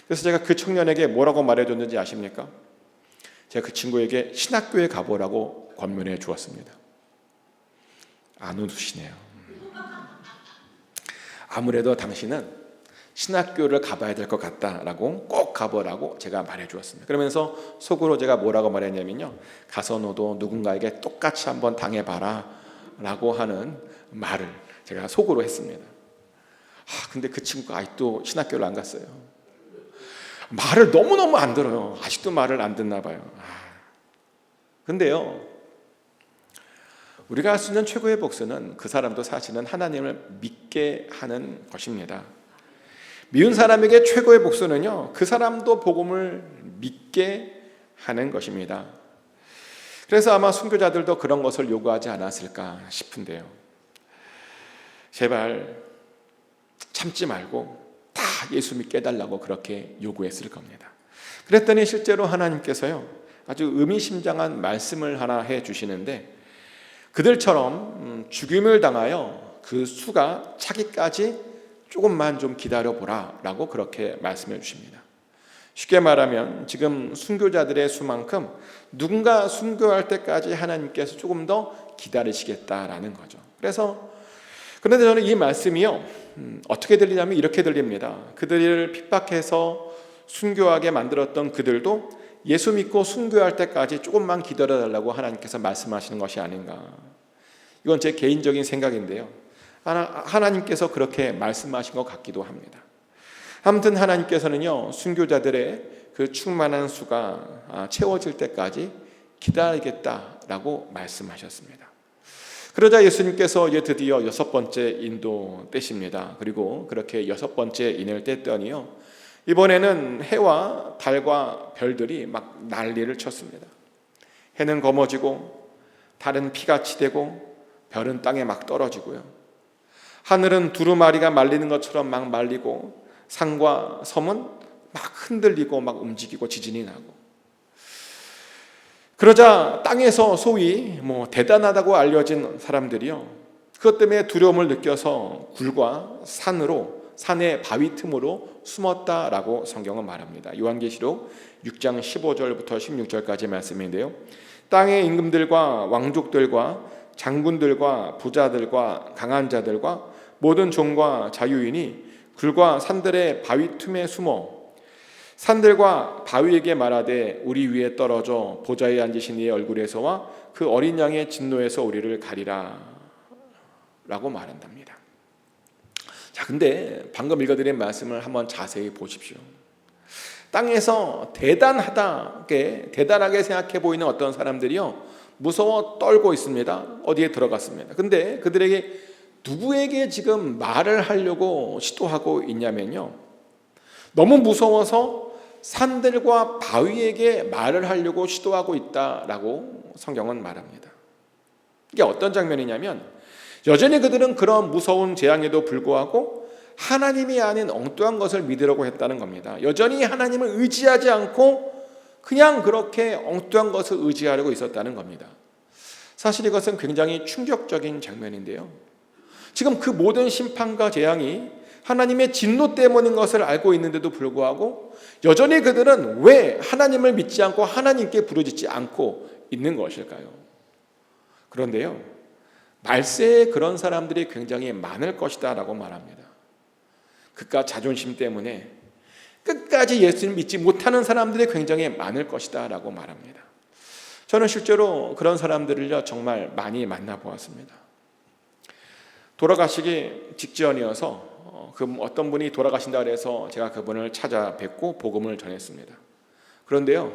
그래서 제가 그 청년에게 뭐라고 말해줬는지 아십니까? 제가 그 친구에게 신학교에 가보라고 권면해 주었습니다. 안 웃으시네요. 아무래도 당신은 신학교를 가봐야 될 것 같다라고 꼭 가보라고 제가 말해 주었습니다. 그러면서 속으로 제가 뭐라고 말했냐면요, 가서 너도 누군가에게 똑같이 한번 당해봐라 라고 하는 말을 제가 속으로 했습니다. 근데 그 친구가 아직도 신학교를 안 갔어요. 말을 너무너무 안 들어요. 아직도 말을 안 듣나 봐요. 근데요, 우리가 할 수 있는 최고의 복수는 그 사람도 사실은 하나님을 믿게 하는 것입니다. 미운 사람에게 최고의 복수는요, 그 사람도 복음을 믿게 하는 것입니다. 그래서 아마 순교자들도 그런 것을 요구하지 않았을까 싶은데요. 제발 참지 말고 다 예수 믿게 해달라고 그렇게 요구했을 겁니다. 그랬더니 실제로 하나님께서요, 아주 의미심장한 말씀을 하나 해주시는데, 그들처럼 죽임을 당하여 그 수가 차기까지 조금만 좀 기다려보라 라고 그렇게 말씀해 주십니다. 쉽게 말하면 지금 순교자들의 수만큼 누군가 순교할 때까지 하나님께서 조금 더 기다리시겠다라는 거죠. 그런데 저는 이 말씀이요, 어떻게 들리냐면 이렇게 들립니다. 그들을 핍박해서 순교하게 만들었던 그들도 예수 믿고 순교할 때까지 조금만 기다려달라고 하나님께서 말씀하시는 것이 아닌가. 이건 제 개인적인 생각인데요, 하나님께서 그렇게 말씀하신 것 같기도 합니다. 아무튼 하나님께서는요, 순교자들의 그 충만한 수가 채워질 때까지 기다리겠다라고 말씀하셨습니다. 그러자 예수님께서 이제 드디어 6번째 인도 떼십니다. 그리고 그렇게 6번째 인을 뗐더니요, 이번에는 해와 달과 별들이 막 난리를 쳤습니다. 해는 검어지고 달은 피같이 되고 별은 땅에 막 떨어지고요, 하늘은 두루마리가 말리는 것처럼 막 말리고 산과 섬은 막 흔들리고 막 움직이고 지진이 나고, 그러자 땅에서 소위 대단하다고 알려진 사람들이요, 그것 때문에 두려움을 느껴서 굴과 산의 바위 틈으로 숨었다라고 성경은 말합니다. 요한계시록 6장 15절부터 16절까지 말씀인데요, 땅의 임금들과 왕족들과 장군들과 부자들과 강한 자들과 모든 종과 자유인이 굴과 산들의 바위 틈에 숨어 산들과 바위에게 말하되 우리 위에 떨어져 보좌에 앉으신 이의 얼굴에서와 그 어린 양의 진노에서 우리를 가리라 라고 말한답니다. 자, 근데 방금 읽어드린 말씀을 한번 자세히 보십시오. 땅에서 대단하게 생각해 보이는 어떤 사람들이요, 무서워 떨고 있습니다. 어디에 들어갔습니다. 근데 그들에게 누구에게 지금 말을 하려고 시도하고 있냐면요, 너무 무서워서 산들과 바위에게 말을 하려고 시도하고 있다라고 성경은 말합니다. 이게 어떤 장면이냐면, 여전히 그들은 그런 무서운 재앙에도 불구하고 하나님이 아닌 엉뚱한 것을 믿으려고 했다는 겁니다. 여전히 하나님을 의지하지 않고 그냥 그렇게 엉뚱한 것을 의지하려고 있었다는 겁니다. 사실 이것은 굉장히 충격적인 장면인데요, 지금 그 모든 심판과 재앙이 하나님의 진노 때문인 것을 알고 있는데도 불구하고 여전히 그들은 왜 하나님을 믿지 않고 하나님께 부르짖지 않고 있는 것일까요? 그런데요, 말세에 그런 사람들이 굉장히 많을 것이다 라고 말합니다. 그깟 자존심 때문에 끝까지 예수님 믿지 못하는 사람들이 굉장히 많을 것이다 라고 말합니다. 저는 실제로 그런 사람들을요, 정말 많이 만나보았습니다. 돌아가시기 직전이어서 어떤 분이 돌아가신다 그래서 제가 그분을 찾아뵙고 복음을 전했습니다. 그런데요,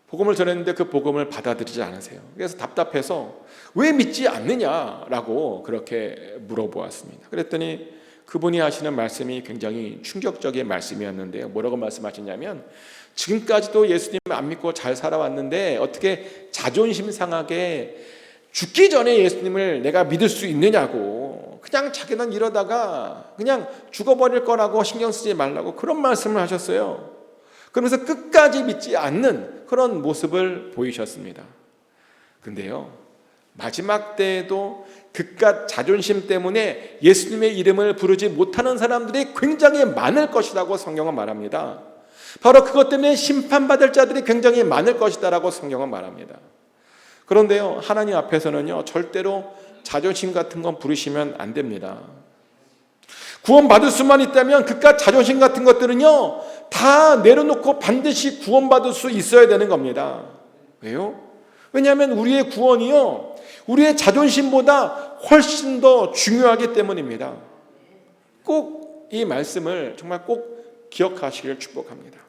복음을 전했는데 그 복음을 받아들이지 않으세요. 그래서 답답해서 왜 믿지 않느냐라고 그렇게 물어보았습니다. 그랬더니 그분이 하시는 말씀이 굉장히 충격적인 말씀이었는데요, 뭐라고 말씀하셨냐면, 지금까지도 예수님을 안 믿고 잘 살아왔는데 어떻게 자존심 상하게 죽기 전에 예수님을 내가 믿을 수 있느냐고, 그냥 자기는 이러다가 그냥 죽어버릴 거라고 신경 쓰지 말라고 그런 말씀을 하셨어요. 그러면서 끝까지 믿지 않는 그런 모습을 보이셨습니다. 근데요, 마지막 때에도 그깟 자존심 때문에 예수님의 이름을 부르지 못하는 사람들이 굉장히 많을 것이라고 성경은 말합니다. 바로 그것 때문에 심판받을 자들이 굉장히 많을 것이다라고 성경은 말합니다. 그런데요, 하나님 앞에서는요, 절대로 자존심 같은 건 부르시면 안 됩니다. 구원받을 수만 있다면 그깟 자존심 같은 것들은요, 다 내려놓고 반드시 구원받을 수 있어야 되는 겁니다. 왜요? 왜냐하면 우리의 구원이요, 우리의 자존심보다 훨씬 더 중요하기 때문입니다. 꼭 이 말씀을 정말 꼭 기억하시길 축복합니다.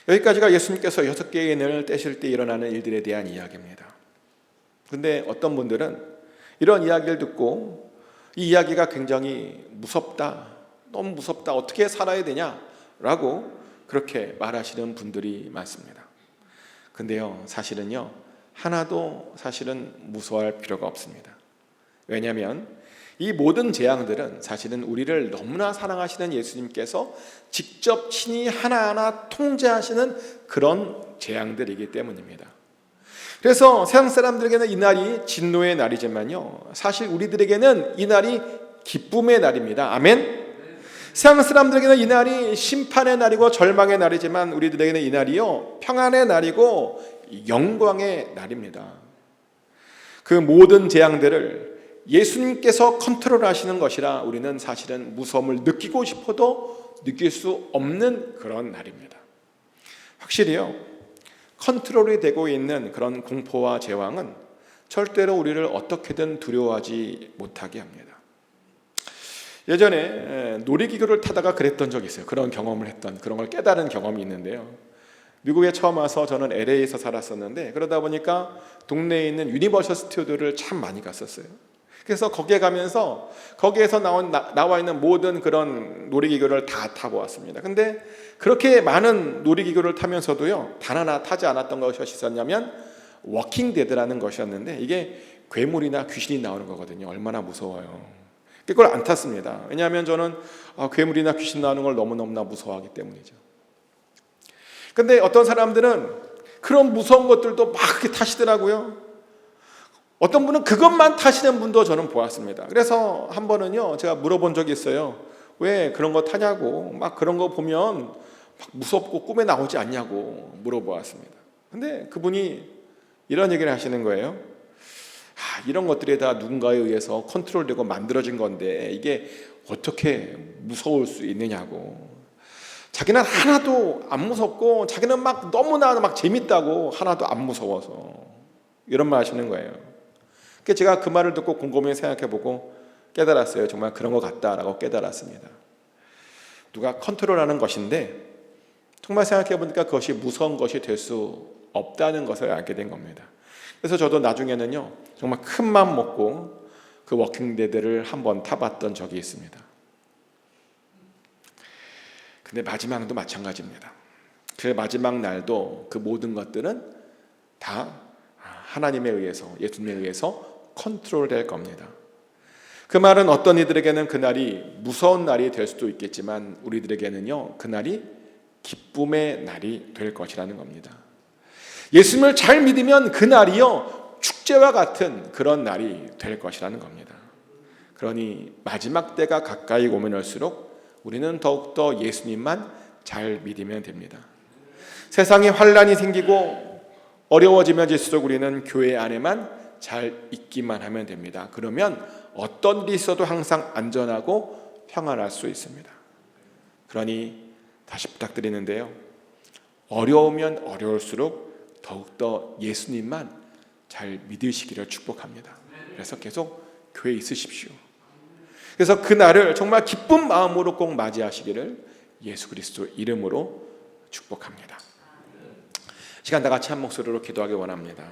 여기까지가 예수님께서 6개의 인을 떼실 때 일어나는 일들에 대한 이야기입니다. 그런데 어떤 분들은 이런 이야기를 듣고 이 이야기가 굉장히 무섭다, 너무 무섭다, 어떻게 살아야 되냐라고 그렇게 말하시는 분들이 많습니다. 근데요, 사실은요, 하나도 사실은 무서워할 필요가 없습니다. 왜냐하면 이 모든 재앙들은 사실은 우리를 너무나 사랑하시는 예수님께서 직접 친히 하나하나 통제하시는 그런 재앙들이기 때문입니다. 그래서 세상 사람들에게는 이 날이 진노의 날이지만요, 사실 우리들에게는 이 날이 기쁨의 날입니다. 아멘. 세상 사람들에게는 이 날이 심판의 날이고 절망의 날이지만 우리들에게는 이 날이요 평안의 날이고 영광의 날입니다. 그 모든 재앙들을 예수님께서 컨트롤하시는 것이라 우리는 사실은 무서움을 느끼고 싶어도 느낄 수 없는 그런 날입니다. 확실히요, 컨트롤이 되고 있는 그런 공포와 제왕은 절대로 우리를 어떻게든 두려워하지 못하게 합니다. 예전에 놀이기구를 타다가 그랬던 적이 있어요. 그런 경험을 했던, 그런 걸 깨달은 경험이 있는데요. 미국에 처음 와서 저는 LA에서 살았었는데 그러다 보니까 동네에 있는 유니버셜 스튜디오를 참 많이 갔었어요. 그래서 거기에 가면서 거기에서 나와 있는 모든 그런 놀이기구를 다 타고 왔습니다. 근데 그렇게 많은 놀이기구를 타면서도요, 단 하나 타지 않았던 것이 있었냐면 워킹 데드라는 것이었는데 이게 괴물이나 귀신이 나오는 거거든요. 얼마나 무서워요. 그걸 안 탔습니다. 왜냐하면 저는 괴물이나 귀신 나오는 걸 너무너무나 무서워하기 때문이죠. 근데 어떤 사람들은 그런 무서운 것들도 막 그렇게 타시더라고요. 어떤 분은 그것만 타시는 분도 저는 보았습니다. 그래서 한 번은요, 제가 물어본 적이 있어요. 왜 그런 거 타냐고, 막 그런 거 보면 막 무섭고 꿈에 나오지 않냐고 물어보았습니다. 근데 그분이 이런 얘기를 하시는 거예요. 이런 것들이 다 누군가에 의해서 컨트롤되고 만들어진 건데 이게 어떻게 무서울 수 있느냐고. 자기는 하나도 안 무섭고 자기는 막 너무나 막 재밌다고 하나도 안 무서워서 이런 말 하시는 거예요. 그래서 제가 그 말을 듣고 곰곰이 생각해보고 깨달았어요. 정말 그런 것 같다라고 깨달았습니다. 누가 컨트롤하는 것인데 정말 생각해보니까 그것이 무서운 것이 될 수 없다는 것을 알게 된 겁니다. 그래서 저도 나중에는요, 정말 큰 맘 먹고 그 워킹데드를 한번 타봤던 적이 있습니다. 근데 마지막도 마찬가지입니다. 그 마지막 날도 그 모든 것들은 다 하나님에 의해서, 예수님에 의해서 컨트롤될 겁니다. 그 말은 어떤 이들에게는 그날이 무서운 날이 될 수도 있겠지만 우리들에게는요, 그날이 기쁨의 날이 될 것이라는 겁니다. 예수님을 잘 믿으면 그날이요 축제와 같은 그런 날이 될 것이라는 겁니다. 그러니 마지막 때가 가까이 오면 올수록 우리는 더욱더 예수님만 잘 믿으면 됩니다. 세상에 환란이 생기고 어려워지면 질수록 우리는 교회 안에만 잘 있기만 하면 됩니다. 그러면 어떤 일이 있어도 항상 안전하고 평안할 수 있습니다. 그러니 다시 부탁드리는데요, 어려우면 어려울수록 더욱더 예수님만 잘 믿으시기를 축복합니다. 그래서 계속 교회에 있으십시오. 그래서 그날을 정말 기쁜 마음으로 꼭 맞이하시기를 예수 그리스도 이름으로 축복합니다. 시간 다 같이 한 목소리로 기도하기 원합니다.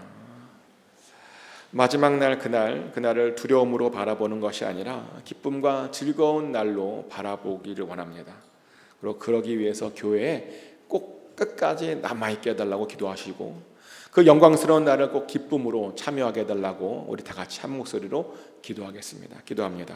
마지막 날 그날을 두려움으로 바라보는 것이 아니라 기쁨과 즐거운 날로 바라보기를 원합니다. 그리고 그러기 위해서 교회에 꼭 끝까지 남아있게 해달라고 기도하시고 그 영광스러운 날을 꼭 기쁨으로 참여하게 해달라고 우리 다 같이 한 목소리로 기도하겠습니다. 기도합니다.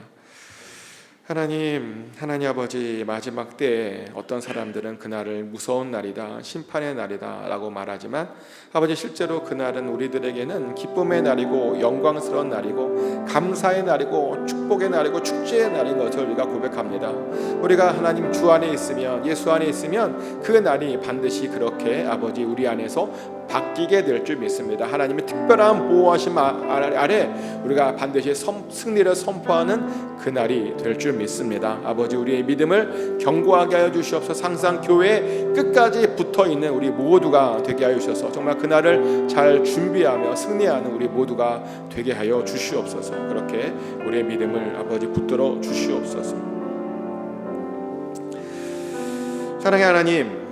하나님 아버지, 마지막 때에 어떤 사람들은 그날을 무서운 날이다, 심판의 날이다 라고 말하지만 아버지, 실제로 그날은 우리들에게는 기쁨의 날이고 영광스러운 날이고 감사의 날이고 축복의 날이고 축제의 날인 것을 우리가 고백합니다. 우리가 하나님 주 안에 있으면, 예수 안에 있으면 그 날이 반드시 그렇게 아버지 우리 안에서 바뀌게 될 줄 믿습니다. 하나님의 특별한 보호하심 아래 우리가 반드시 승리를 선포하는 그날이 될 줄 믿습니다. 아버지, 우리의 믿음을 견고하게 하여 주시옵소서. 항상 교회에 끝까지 붙어있는 우리 모두가 되게 하여 주셔서 정말 그날을 잘 준비하며 승리하는 우리 모두가 되게 하여 주시옵소서. 그렇게 우리의 믿음을 아버지 붙들어 주시옵소서. 사랑의 하나님,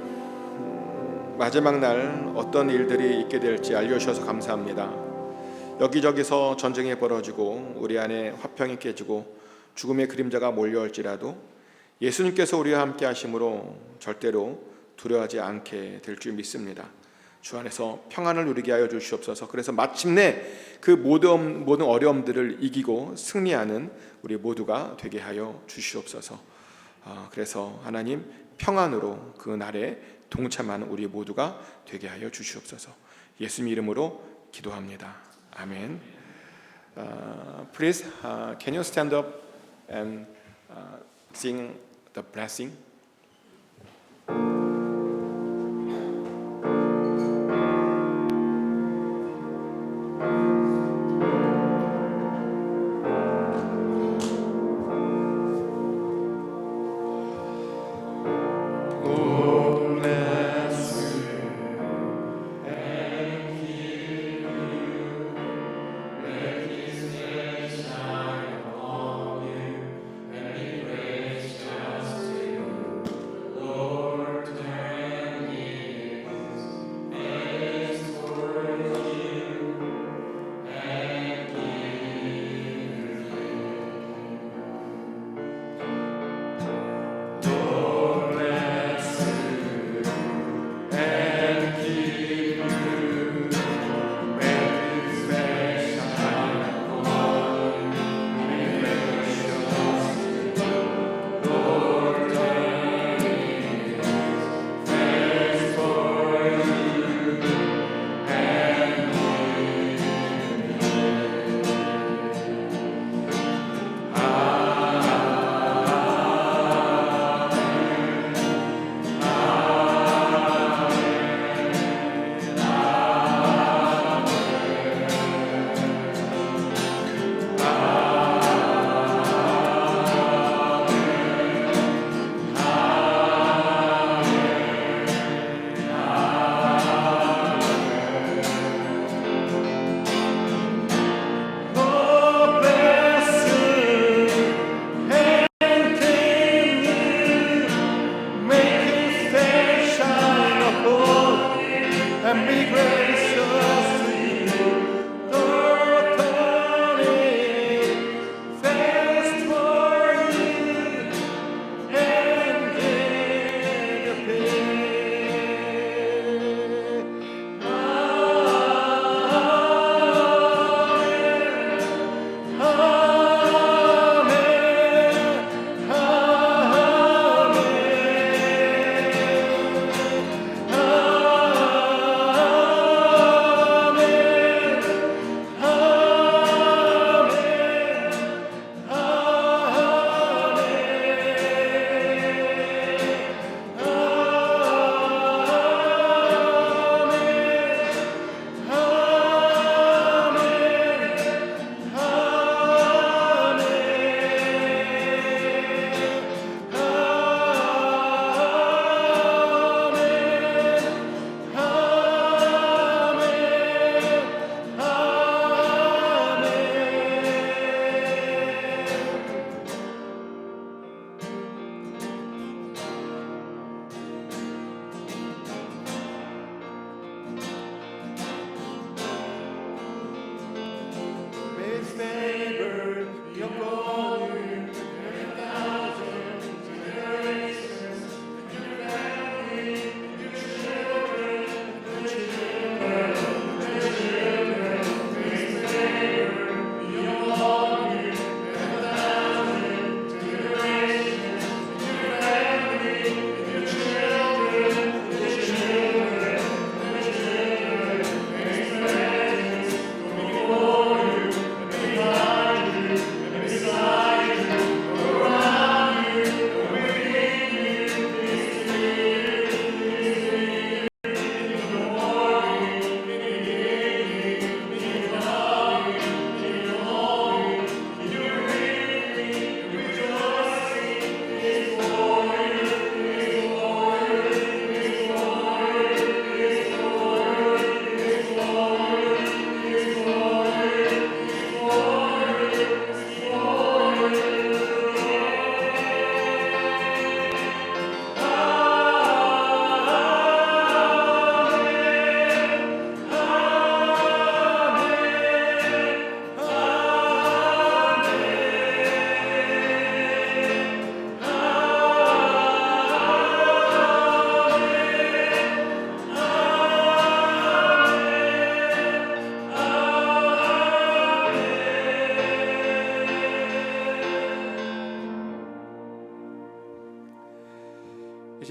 마지막 날 어떤 일들이 있게 될지 알려주셔서 감사합니다. 여기저기서 전쟁이 벌어지고 우리 안에 화평이 깨지고 죽음의 그림자가 몰려올지라도 예수님께서 우리와 함께 하심으로 절대로 두려워하지 않게 될 줄 믿습니다. 주 안에서 평안을 누리게 하여 주시옵소서. 그래서 마침내 그 모든 어려움들을 이기고 승리하는 우리 모두가 되게 하여 주시옵소서. 그래서 하나님, 평안으로 그 날에 동참하는 우리 모두가 되게 하여 주시옵소서. 예수님 이름으로 기도합니다. 아멘. Please, can you stand up and sing the blessing?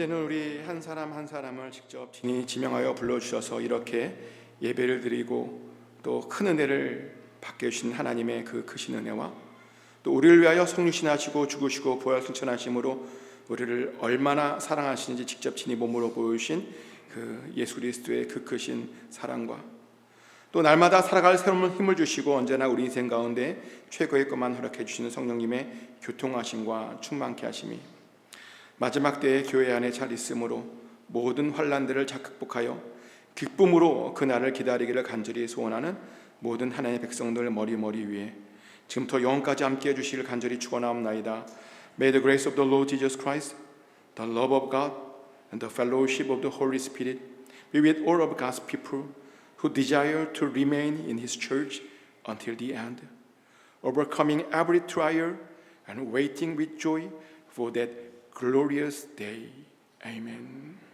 이제는 우리 한 사람 한 사람을 직접 친히 지명하여 불러주셔서 이렇게 예배를 드리고 또 큰 은혜를 받게 해주신 하나님의 그 크신 은혜와 또 우리를 위하여 성육신하시고 죽으시고 부활 승천하심으로 우리를 얼마나 사랑하시는지 직접 친히 몸으로 보여주신 그 예수 그리스도의 그 크신 사랑과 또 날마다 살아갈 새로운 힘을 주시고 언제나 우리 인생 가운데 최고의 것만 허락해 주시는 성령님의 교통하심과 충만케 하심이 마지막 때의 교회 안에 잘 있으므로 모든 환난들을 잘 극복하여 기쁨으로 그날을 기다리기를 간절히 소원하는 모든 하나님의 백성들 머리 위에 지금부터 영원까지 함께해 주시기를 간절히 축원하옵나이다. May the grace of the Lord Jesus Christ, the love of God, and the fellowship of the Holy Spirit be with all of God's people who desire to remain in His church until the end, overcoming every trial and waiting with joy for that glorious day. Amen.